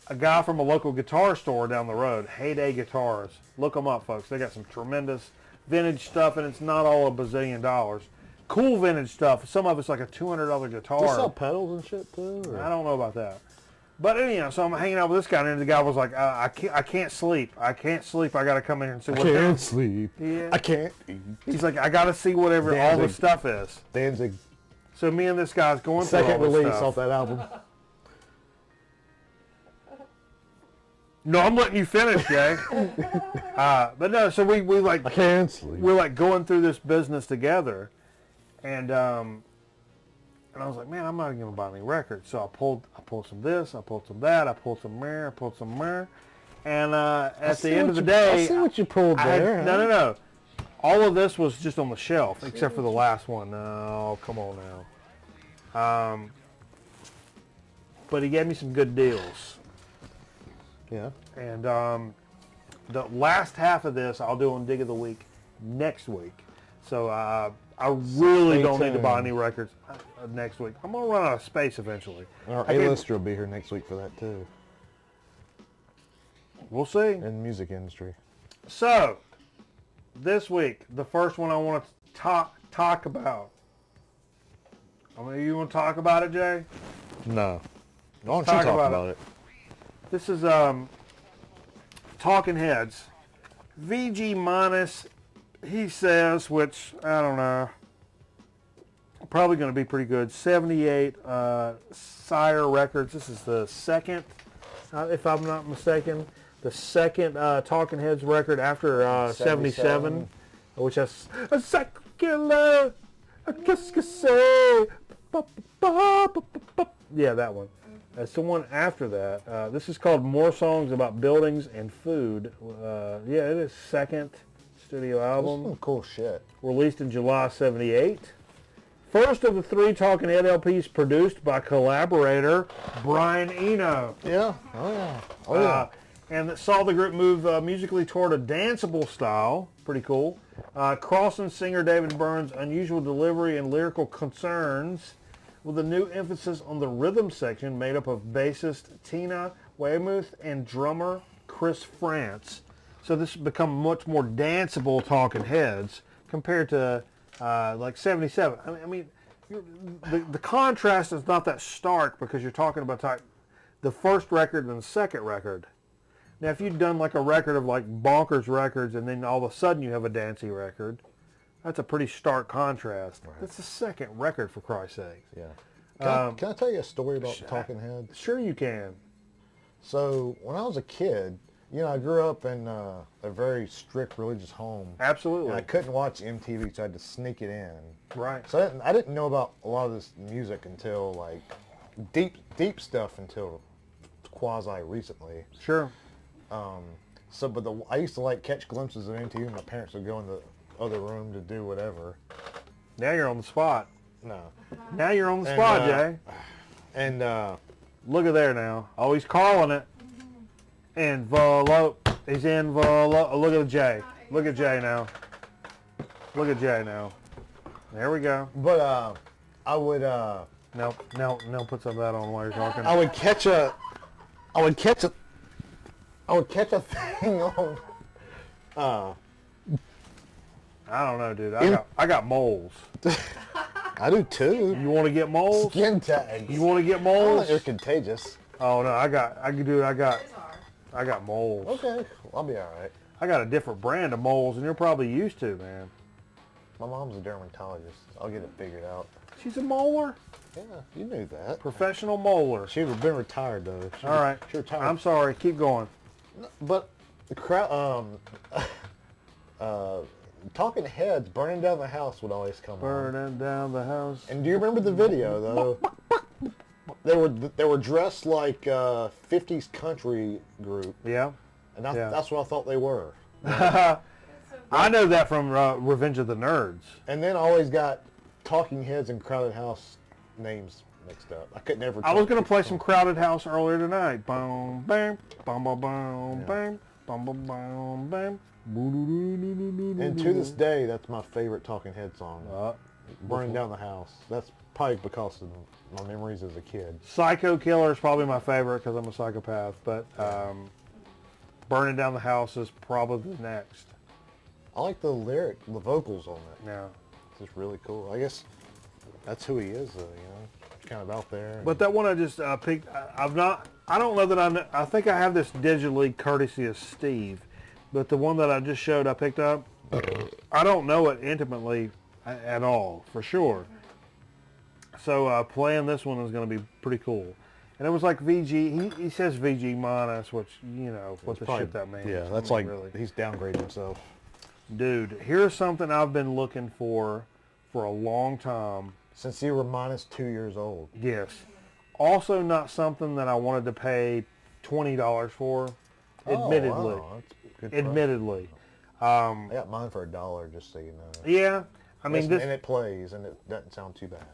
a guy from a local guitar store down the road, Heyday Guitars, look them up, folks. They got some tremendous vintage stuff, and it's not all a bazillion dollars. Cool vintage stuff. Some of it's like a $200 guitar. Do you sell pedals and shit too? Or? I don't know about that. But anyhow, so I'm hanging out with this guy, and the guy was like, I can't sleep. I can't sleep. I got to come in here and see I what can't sleep. Yeah. I can't eat. He's like, I got to see whatever all Danzig. the stuff is. Danzig. So me and this guy's going through Second all this release stuff. off that album. No, I'm letting you finish, Jay. But no, so we like I can't sleep. we're like going through this business together, and I was like, man, I'm not even gonna buy any records. So I pulled some this, I pulled some that, I pulled some there, I pulled some there, and at the end of the day, I see what you pulled I had- there. no. All of this was just on the shelf, except for the last one. No, come on now. But he gave me some good deals. Yeah. And the last half of this I'll do on Dig of the Week next week. So I really Stay don't need to buy tuned. any records next week. I'm going to run out of space eventually. Our I gave- A-lister will be here next week for that too, We'll see. in the music industry. So, this week, the first one I want to talk about. I mean, you want to talk about it, Jay? No. Why don't you talk talk about about it? This is Talking Heads. VG minus, he says, which, I don't know, probably going to be pretty good. 78 Sire Records. This is the second, if I'm not mistaken, the second Talking Heads record after 77, which has a secular, a kiss. Yeah, that one. That's the one after that. This is called More Songs About Buildings and Food. Yeah, it is second studio album. Some cool shit. Released in July 78. First of the 3 Talking Head LPs produced by collaborator Brian Eno. Yeah. Oh yeah. Oh yeah. And that saw the group move musically toward a danceable style. Pretty cool. Crossing singer David Byrne's unusual delivery and lyrical concerns with a new emphasis on the rhythm section made up of bassist Tina Weymouth and drummer Chris France. So this has become much more danceable Talking Heads compared to like 77. I mean the contrast is not that stark because you're talking about the first record and the second record. Now if you'd done like a record of like Bonkers Records and then all of a sudden you have a dancey record, that's a pretty stark contrast. Right. That's the second record, for Christ's sake. Yeah. Can I tell you a story about Talking Heads? Sure you can. So when I was a kid, you know, I grew up in a very strict religious home. Absolutely. And I couldn't watch MTV, so I had to sneak it in. Right. So I didn't know about a lot of this music until like deep stuff until quasi recently. Sure. But I used to like catch glimpses of MTV. My parents would go in the other room to do whatever. Now you're on the spot. No. Now you're on the spot, Jay. And Look at there now. Oh, he's calling it. Envelope. He's envelope. Oh, look at Jay. Look at Jay now. Look at Jay now. There we go. but I would No, put some of that on while you're talking. I would catch a thing on. I don't know, dude. I got moles. I do too. You want to get moles? Skin tags. You want to get I don't moles? think they're contagious. Oh no, I got moles. Okay, I'll be all right. I got a different brand of moles, and you're probably used to, man. My mom's a dermatologist. I'll get it figured out. She's a molar, Yeah, you knew that. professional molar. She'd have been retired though. All right, She retired. I'm sorry. Keep going. But the crowd, Talking Heads, Burning Down the House would always come on. Burning down the house. And do you remember the video though? They were dressed like 50s country group, Yeah. and Yeah. that's what I thought they were. I know that from Revenge of the Nerds. And then I always got Talking Heads and Crowded House names mixed up. I could never. I was going to play some Crowded House earlier tonight. Boom, bam, bum, bum, bum, bam, bum, bum, bam, bam. And to this day, that's my favorite Talking Head song. Burning Down the House. That's probably because of my memories as a kid. Psycho Killer is probably my favorite because I'm a psychopath, but Burning Down the House is probably next. I like the the vocals on it. Yeah. It's just really cool. I guess that's who he is, though. You know, kind of out there. But that one I just picked. I don't know that I think I have this digitally courtesy of Steve, but the one that I just showed I picked up. I don't know it intimately at all for sure. So playing this one is going to be pretty cool. And it was like VG. He says VG minus, which you know what the shit that means. Yeah, that's like he's downgrading himself. Dude, here's something I've been looking for a long time. Since you were minus 2 years old. Yes. Also not something that I wanted to pay $20 for, admittedly. Oh, wow. That's good price. Admittedly. I got mine for $1, just so you know. Yeah. I mean, and it plays, and it doesn't sound too bad.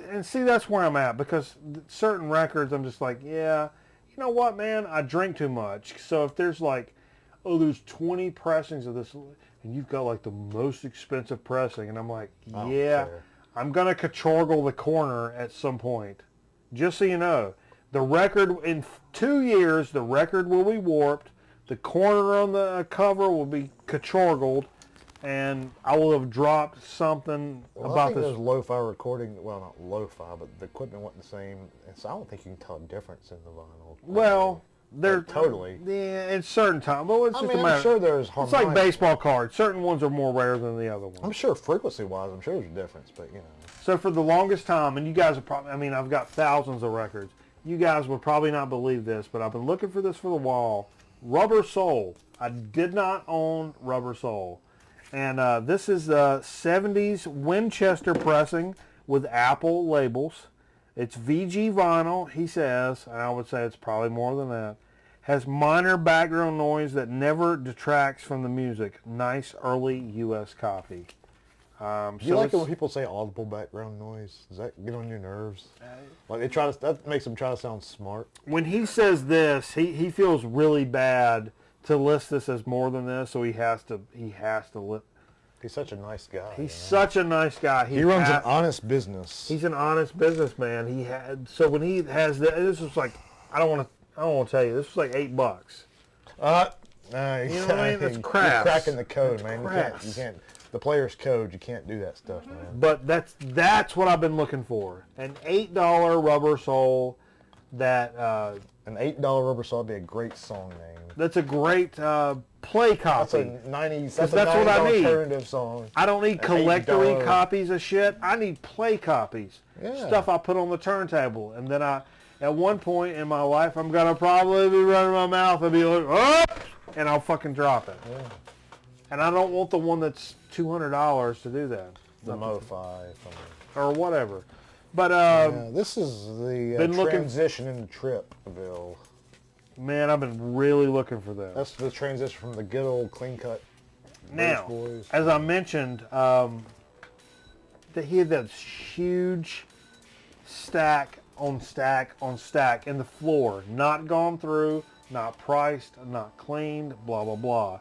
And see, that's where I'm at, because certain records, I'm just like, yeah, you know what, man? I drink too much. So if there's like, oh, there's 20 pressings of this, and you've got like the most expensive pressing, and I'm like, I don't yeah, care. I'm gonna Kachorgle the corner at some point. Just so you know, the record in 2 years, the record will be warped. The corner on the cover will be Kachorgled, and I will have dropped something Well, I about think this. those lo-fi recording, well, not lo-fi, but the equipment wasn't the same. And so I don't think you can tell a difference in the vinyl. Well, they're totally. Yeah, it's certain time. Well, it's I just mean, a matter. I'm sure there's It's like harmonic. baseball cards. Certain ones are more rare than the other ones. I'm sure frequency-wise, I'm sure there's a difference, but you know. So for the longest time, and you guys are probably, I mean, I've got thousands of records. You guys would probably not believe this, but I've been looking for this for a while. Rubber Soul. I did not own Rubber Soul. And this is 70s Winchester pressing with Apple labels. It's VG vinyl, he says, and I would say it's probably more than that. Has minor background noise that never detracts from the music. Nice early U.S. copy. Do you like it when people say audible background noise? Does that get on your nerves? Like they try to, that makes them try to sound smart. When he says this, he feels really bad to list this as more than this, so he has to He's such a nice guy. He's such a nice guy. He runs an honest business. He's an honest businessman. He had so when he has this was like I don't want to tell you, this was like $8. You know what I mean? That's crass. You're cracking the code, man. Crass. You can't. The player's code. You can't do that stuff, man. But that's what I've been looking for. An $8 Rubber Soul. That an $8 Rubber Soul would be a great song name. That's a great play copy. That's a 90s. That's what I need. Alternative song. I don't need collectory copies of shit. I need play copies. Yeah. Stuff I put on the turntable. And then at one point in my life, I'm going to probably be running my mouth and be like, oh! And I'll fucking drop it. Yeah. And I don't want the one that's $200 to do that. The Mo-Fi. Or whatever. But, Yeah, this is the been looking- transition into Tripville. man, I've been really looking for this. That's the transition from the good old clean cut. Now, Boys. as I mentioned, that he had that huge stack on stack on stack in the floor, not gone through, not priced, not cleaned, blah, blah, blah.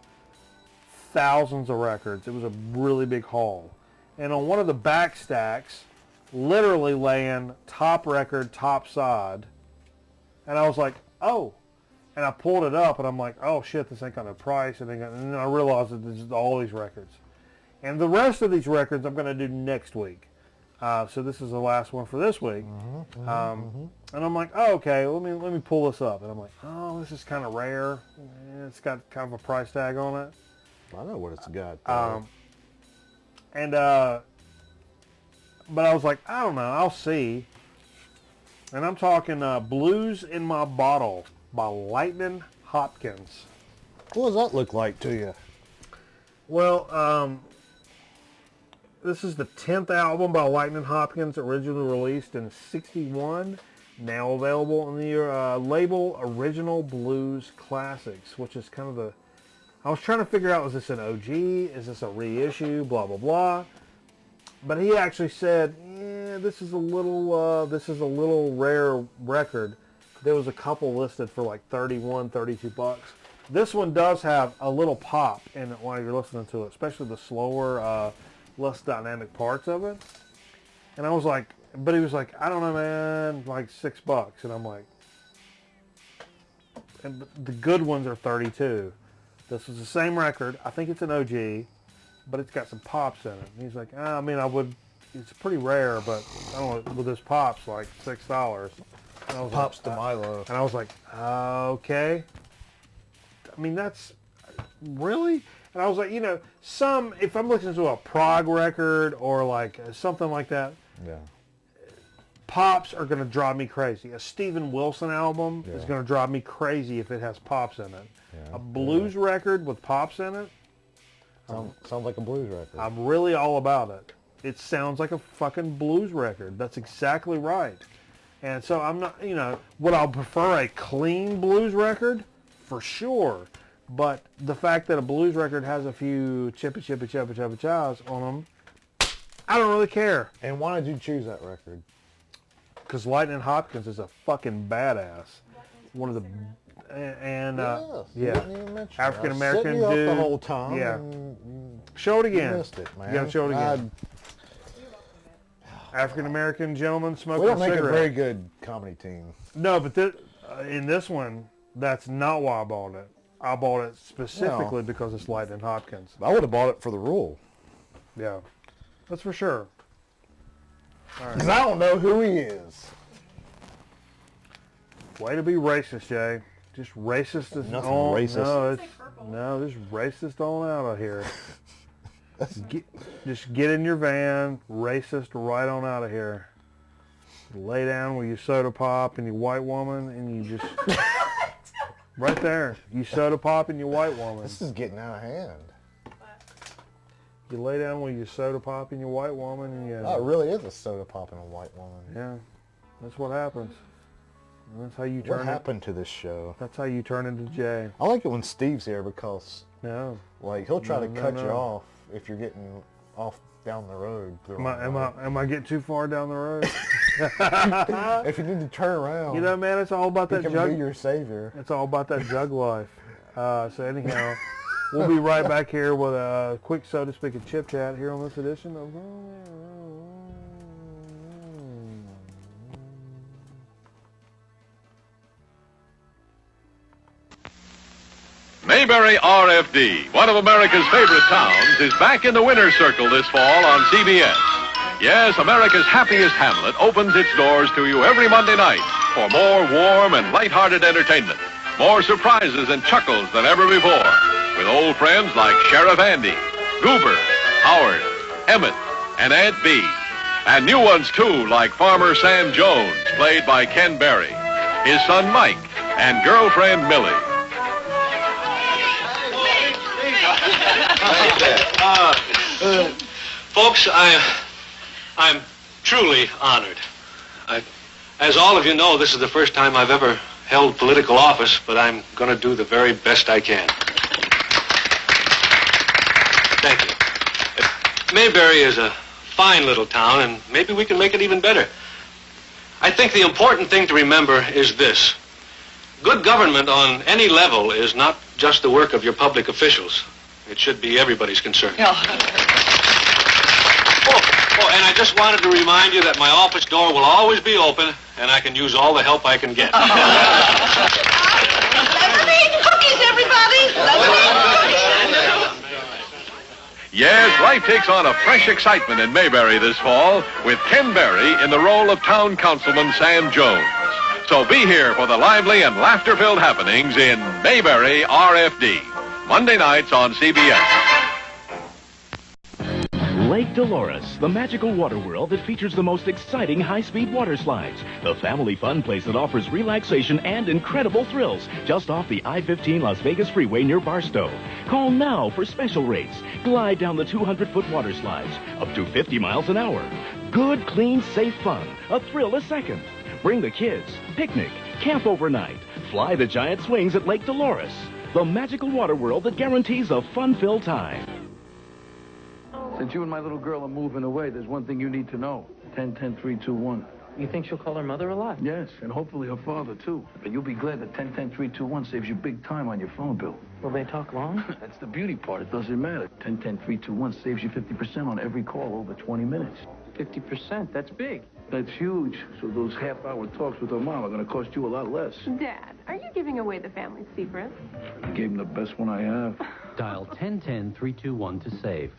Thousands of records. It was a really big haul. And on one of the back stacks, literally laying top record, top side. And I was like, oh. And I pulled it up, and I'm like, oh, shit, this ain't got no price. And then I realized that there's all these records. And the rest of these records I'm going to do next week. So this is the last one for this week. And I'm like, oh, okay, let me pull this up. And I'm like, oh, this is kind of rare. It's got kind of a price tag on it. I know what it's got. But I was like, I don't know, I'll see. And I'm talking Blues in My Bottle by Lightning Hopkins. What does that look like to you? Well, this is the 10th album by Lightning Hopkins, originally released in '61. Now available in the label Original Blues Classics, which is kind of the... I was trying to figure out, is this an OG? Is this a reissue? Blah, blah, blah. But he actually said, yeah, this is a little rare record. There was a couple listed for like $31, $32. This one does have a little pop in it while you're listening to it, especially the slower, less dynamic parts of it. And I was like, but he was like, I don't know, man, like $6. And I'm like, and the good ones are 32. This is the same record. I think it's an OG, but it's got some pops in it. And he's like, I mean, it's pretty rare, but I don't know, with this pops, like $6. And I was Pops like, to Milo. and I was like, okay. I mean, that's really? And I was like, if I'm listening to a prog record or like something like that, Yeah. pops are going to drive me crazy. A Steven Wilson album is Yeah. going to drive me crazy if it has pops in it. Yeah. A blues record with pops in it, Sounds like a blues record. I'm really all about it. It sounds like a fucking blues record. That's exactly right. And so I'm not, would I prefer a clean blues record? For sure. But the fact that a blues record has a few chippy chows on them, I don't really care. And why did you choose that record? Because Lightning Hopkins is a fucking badass. One of the and You yeah, didn't even mention it. African I was American setting you up dude. the whole time. Yeah. And Show it you again. missed it, man. You gotta show it again. African American gentleman smoking We a don't make cigarette. a very good comedy team. No, but in this one, that's not why I bought it. I bought it specifically because it's Lightning Hopkins. I would have bought it for the rule. Yeah, that's for sure. Because I don't know who he is. Way to be racist, Jay. Just racist as Nothing on. racist. No, It's it's like purple. no, just racist on out of here. Just get in your van, racist right on out of here. Lay down with your soda pop and your white woman, and you just right there. You soda pop and your white woman. This is getting out of hand. You lay down with your soda pop and your white woman, and you. Oh, it really is a soda pop and a white woman. Yeah, that's what happens. And that's how you turn. What happened to this show? That's how you turn into Jay. I like it when Steve's here because, No. like, he'll try to cut you no. off if you're getting off down the road. Am I getting too far down the road? If you need to turn around, You know, man, it's all about he that can jug. be your savior. It's all about that jug life. So anyhow, we'll be right back here with a quick soda speak and chip chat here on this edition of. Mayberry RFD, one of America's favorite towns, is back in the winner's circle this fall on CBS. Yes, America's happiest hamlet opens its doors to you every Monday night for more warm and lighthearted entertainment, more surprises and chuckles than ever before, with old friends like Sheriff Andy, Goober, Howard, Emmett, and Aunt Bee, and new ones too, like Farmer Sam Jones, played by Ken Berry, his son Mike, and girlfriend Millie. Folks, I'm truly honored. As all of you know, this is the first time I've ever held political office, but I'm going to do the very best I can. Thank you. Mayberry is a fine little town, and maybe we can make it even better. I think the important thing to remember is this. Good government on any level is not just the work of your public officials. It should be everybody's concern. Oh, and I just wanted to remind you that my office door will always be open, and I can use all the help I can get. Let's eat cookies, everybody! Let's eat cookies! Yes, life takes on a fresh excitement in Mayberry this fall with Ken Berry in the role of Town Councilman Sam Jones. So be here for the lively and laughter-filled happenings in Mayberry RFD, Monday nights on CBS. Lake Dolores, the magical water world that features the most exciting high-speed water slides. The family fun place that offers relaxation and incredible thrills just off the I-15 Las Vegas freeway near Barstow. Call now for special rates. Glide down the 200-foot water slides, up to 50 miles an hour. Good, clean, safe fun. A thrill a second. Bring the kids, picnic, camp overnight. Fly the giant swings at Lake Dolores. The magical water world that guarantees a fun-filled time. Since you and my little girl are moving away, there's one thing you need to know. 10-10-3-2-1. You think she'll call her mother a lot? Yes, and hopefully her father, too. But you'll be glad that 10-10-3-2-1 saves you big time on your phone bill. Will they talk long? That's the beauty part. It doesn't matter. 10-10-3-2-1 saves you 50% on every call over 20 minutes. 50%? That's big. That's huge. So those half-hour talks with her mom are going to cost you a lot less. Dad, are you giving away the family secret? I gave him the best one I have. Dial 10-10-3-2-1 to save.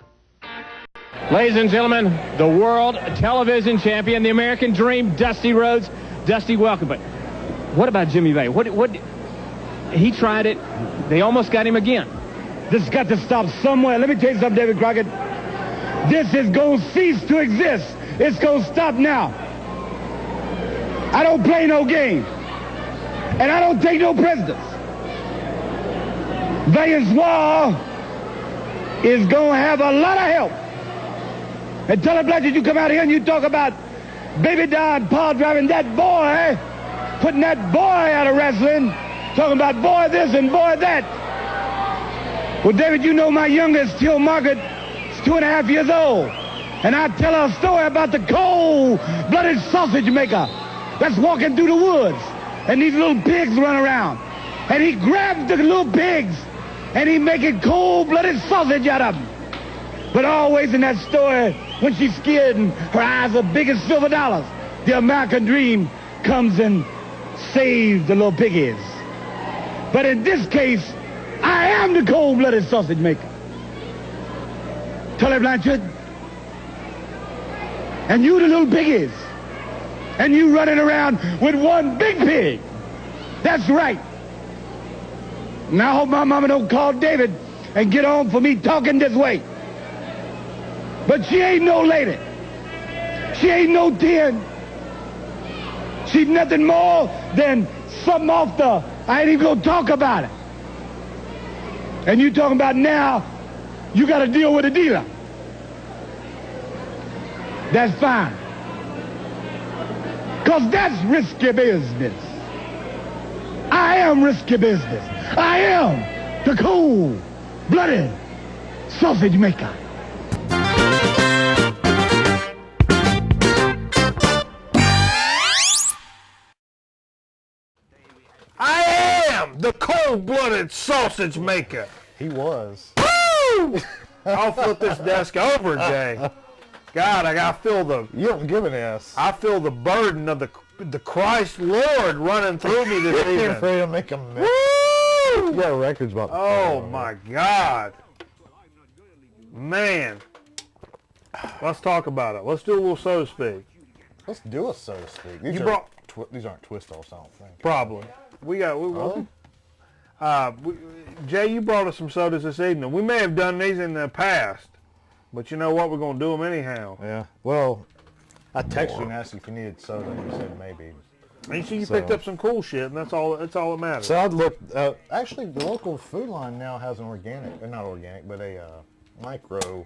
Ladies and gentlemen, the world television champion, the American dream, Dusty Rhodes. Dusty, welcome. But what about Jimmy Bay? What? He tried it. They almost got him again. This has got to stop somewhere. Let me tell you something, David Crockett. This is going to cease to exist. It's going to stop now. I don't play no game. And I don't take no prisoners. Vegas War is going to have a lot of help. And tell the black that you come out here and you talk about Baby Don Paul driving that boy, putting that boy out of wrestling, talking about boy this and boy that. Well, David, you know my youngest, Till Margaret, is 2.5 years old. And I tell her a story about the cold-blooded sausage maker that's walking through the woods. And these little pigs run around. and he grabs the little pigs, and he making cold-blooded sausage out of them. But always in that story, when she's scared and her eyes are big as silver dollars, the American dream comes and saves the little piggies. But in this case, I am the cold-blooded sausage maker. Tully Blanchard. And you the little piggies. And you running around with one big pig. That's right. Now I hope my mama don't call David and get on for me talking this way. But she ain't no lady. She ain't no 10. She's nothing more than something off the, I ain't even gonna talk about it. And you talking about now, you gotta deal with a dealer. That's fine. Cause that's risky business. I am risky business. I am the cold-blooded sausage maker. I am the cold-blooded sausage maker. He was. Woo! I'll flip this desk over, Jay. God, I gotta feel the. You don't give an ass. I feel the burden of the Christ Lord running through me this evening. You're afraid to make a mess. Woo! You got records about. Oh my God, man. Let's talk about it. Let's do a little so to speak. Let's do a so to speak. These these aren't twist offs, I don't think. Probably. Jay, you brought us some sodas this evening. We may have done these in the past, but you know what? We're going to do them anyhow. Yeah. Well, I texted you and asked you if you needed soda, and you said maybe. And you picked up some cool shit, and that's all that matters. So I'd look. Actually, the local food line now has an organic, not organic, but a micro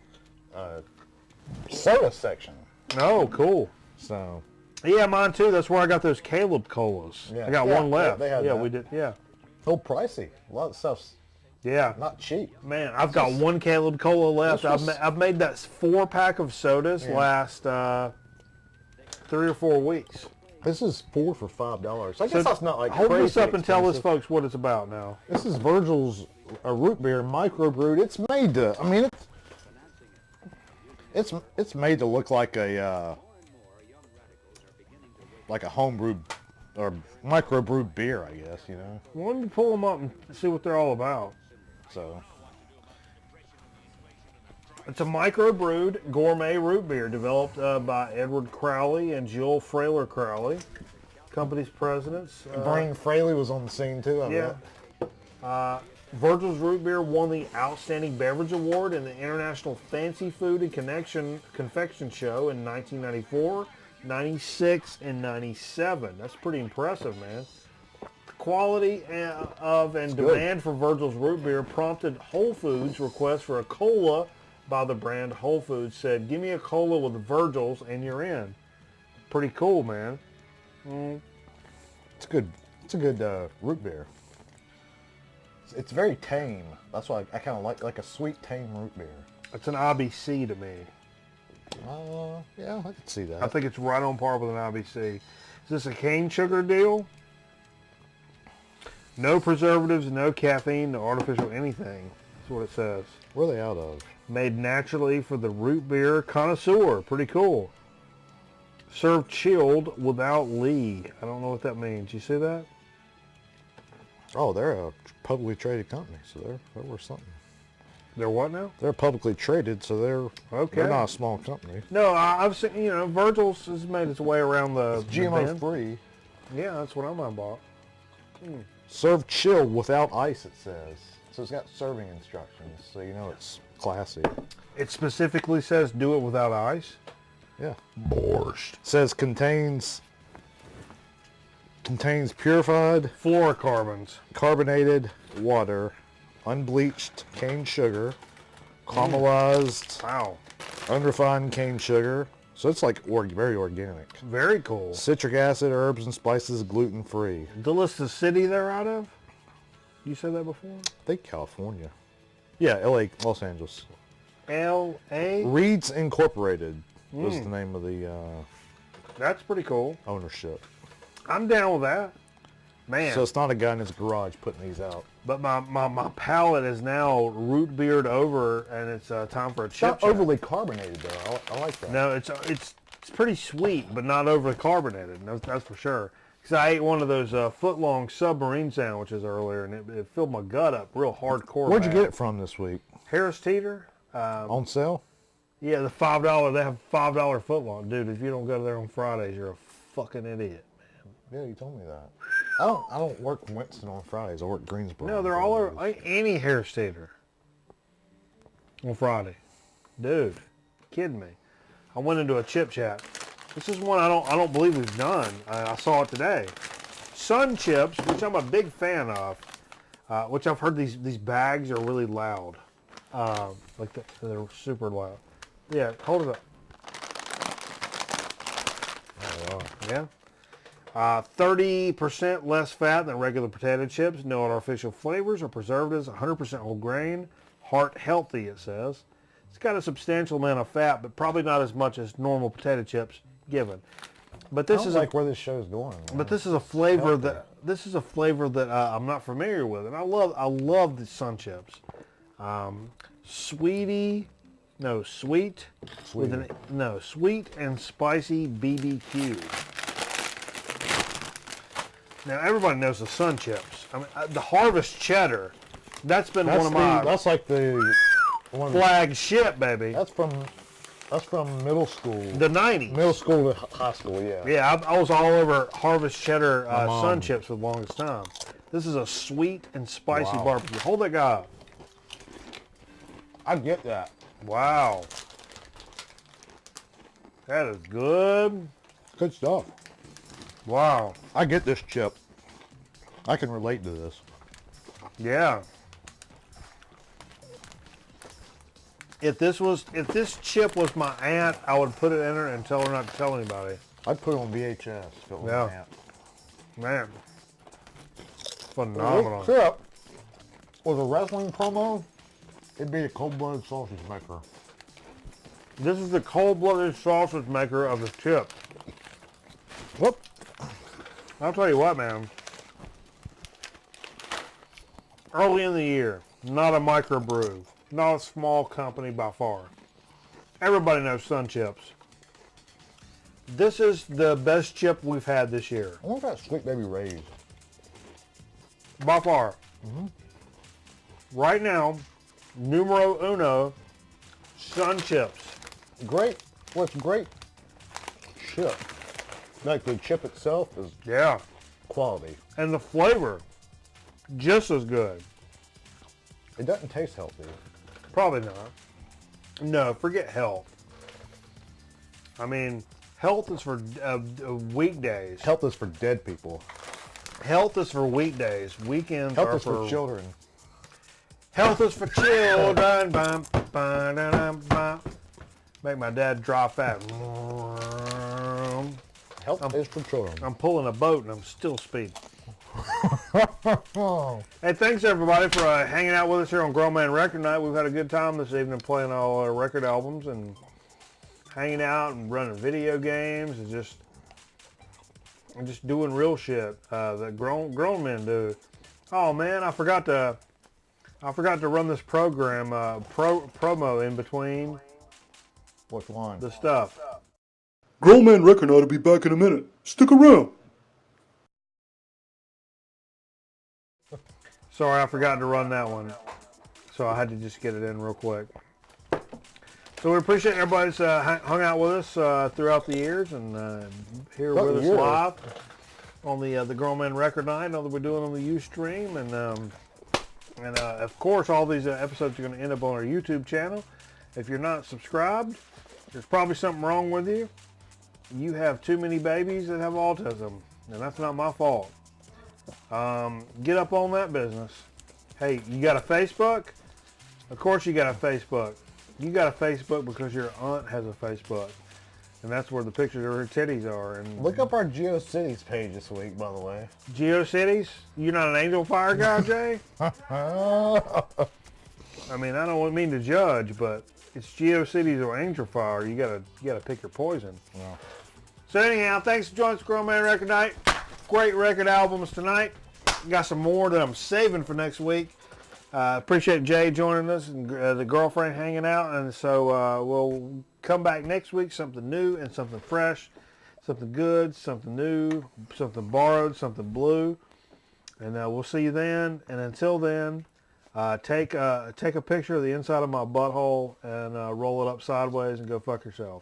soda section. Oh, cool. So. Yeah, mine too. That's where I got those Caleb colas. Yeah. I got one left. They had yeah, that. we did. Yeah. A little pricey. A lot of stuff's. Yeah. Not cheap. Man, I've got one Caleb cola left. I've made that 4-pack of sodas last 3 or 4 weeks. This is 4 for $5. I guess that's not like hold crazy this up and tell us expensive. folks what it's about now. This is Virgil's root beer microbrewed. It's made to. I mean, it's made to look like a homebrewed or microbrewed beer, I guess. You know. Why don't you pull them up and see what they're all about? So. It's a microbrewed gourmet root beer developed by Edward Crowley and Jill Frailer Crowley, company's presidents. Brian Fraley was on the scene too. I bet. Virgil's Root Beer won the Outstanding Beverage Award in the International Fancy Food and Confection Show in 1994, 96, and 97. That's pretty impressive, man. The quality of and demand for Virgil's Root Beer prompted Whole Foods' request for a cola by the brand Whole Foods. Said, give me a cola with Virgil's and you're in. Pretty cool, man. It's good. It's a good root beer. It's very tame. That's why I kind of like a sweet, tame root beer. It's an IBC to me. Yeah, I could see that. I think it's right on par with an IBC. Is this a cane sugar deal? No preservatives, no caffeine, no artificial anything. That's what it says. Where are they out of? Made naturally for the root beer connoisseur. Pretty cool. Served chilled without Lee. I don't know what that means. You see that? Oh, they're a publicly traded company, so they're worth something. They're what now? They're publicly traded, so they're not a small company. No, I've seen, Virgil's has made its way around the GMO free. Yeah, that's what I bought. Served chilled without ice, it says. So it's got serving instructions, so you know it's classy. It specifically says do it without ice? Yeah. Borscht. It says contains purified fluorocarbons, carbonated water, unbleached cane sugar, caramelized, unrefined cane sugar. So it's like very organic. Very cool. Citric acid, herbs and spices, gluten free. The list of city they're out of? You said that before? I think California. Yeah, LA, Los Angeles. L.A.? Reed's Incorporated was the name of the that's pretty cool. ownership. I'm down with that. Man. So it's not a guy in his garage putting these out. But my palate is now root beered over, and it's time for a It's chip not chat. overly carbonated though. I like that. No, it's pretty sweet, but not overly carbonated. That's for sure. Because I ate one of those foot-long submarine sandwiches earlier, and it filled my gut up real hardcore. Where'd you get it from this week? Harris Teeter. On sale? Yeah, the $5. They have $5 footlong, dude. If you don't go there on Fridays, you're a fucking idiot, man. Yeah, you told me that. I don't work Winston on Fridays. I work Greensboro. No, they're all over any Harris Teeter on Friday, dude. Kidding me? I went into a chip chat. This is one I don't believe we've done. I saw it today. Sun chips, which I'm a big fan of. Which I've heard these bags are really loud. Like they're super loud. Yeah, hold it up. Oh, wow. Yeah. 30% less fat than regular potato chips. No artificial flavors or preservatives. 100% whole grain. Heart healthy, it says. It's got a substantial amount of fat, but probably not as much as normal potato chips given. But this is like where this show's going. Man. But this is a flavor that I'm not familiar with, and I love the Sun chips. Sweet and spicy BBQ. Now everybody knows the Sun chips. I mean, the Harvest Cheddar. That's been one of my. That's like the one flagship, baby. That's from middle school. The 90s. Middle school to high school, yeah. Yeah, I was all over Harvest Cheddar Sun chips for the longest time. This is a sweet and spicy barbecue. Hold that guy up. I get that. Wow. That is good. Good stuff. Wow. I get this chip. I can relate to this. Yeah. If this chip was my aunt, I would put it in her and tell her not to tell anybody. I'd put it on VHS if it was my aunt. Man. Phenomenal. This chip was a wrestling promo. It'd be a cold-blooded sausage maker. This is the cold-blooded sausage maker of the chip. Whoop. I'll tell you what, man. Early in the year, not a microbrew, not a small company by far. Everybody knows Sun Chips. This is the best chip we've had this year. I want that Sweet Baby Ray's. By far. Right now, numero uno, Sun Chips. Great. What's great? Chip. Like the chip itself is quality. And the flavor, just as good. It doesn't taste healthy. Probably not. No, forget health. I mean, health is for weekdays. Health is for dead people. Health is for weekdays. Weekends Health are is for children. Health is for children. Bum, bum, dum, bum. Make my dad drop that. Health is for children. I'm pulling a boat and I'm still speeding. Hey, thanks everybody for hanging out with us here on Grown Man Record Night. We've had a good time this evening playing all our record albums and hanging out and running video games and just doing real shit that grown men do. Oh man, I forgot to run this program promo in between. Which one? The stuff. Grown Man Record Night will be back in a minute. Stick around. Sorry, I forgot to run that one. So I had to just get it in real quick. So we appreciate everybody's hung out with us throughout the years and here with us live on the Grown Man Record Night. I know that we're doing on the Ustream and of course all these episodes are going to end up on our YouTube channel. If you're not subscribed, there's probably something wrong with you. You have too many babies that have autism, and that's not my fault. Get up on that business. Hey, you got a Facebook? Of course you got a Facebook. You got a Facebook because your aunt has a Facebook. And that's where the pictures of her titties are. And look up our GeoCities page this week, by the way. GeoCities? You're not an Angel Fire guy, Jay? I mean, I don't mean to judge, but it's GeoCities or Angel Fire. You gotta pick your poison. Yeah. So anyhow, thanks for joining us, Grown Man Record Night. great record albums tonight. Got some more that I'm saving for next week. Appreciate Jay joining us and the girlfriend hanging out. And so we'll come back next week, something new and something fresh, something good, something new, something borrowed, something blue. And we'll see you then. And until then, take a picture of the inside of my butthole and roll it up sideways and go fuck yourself.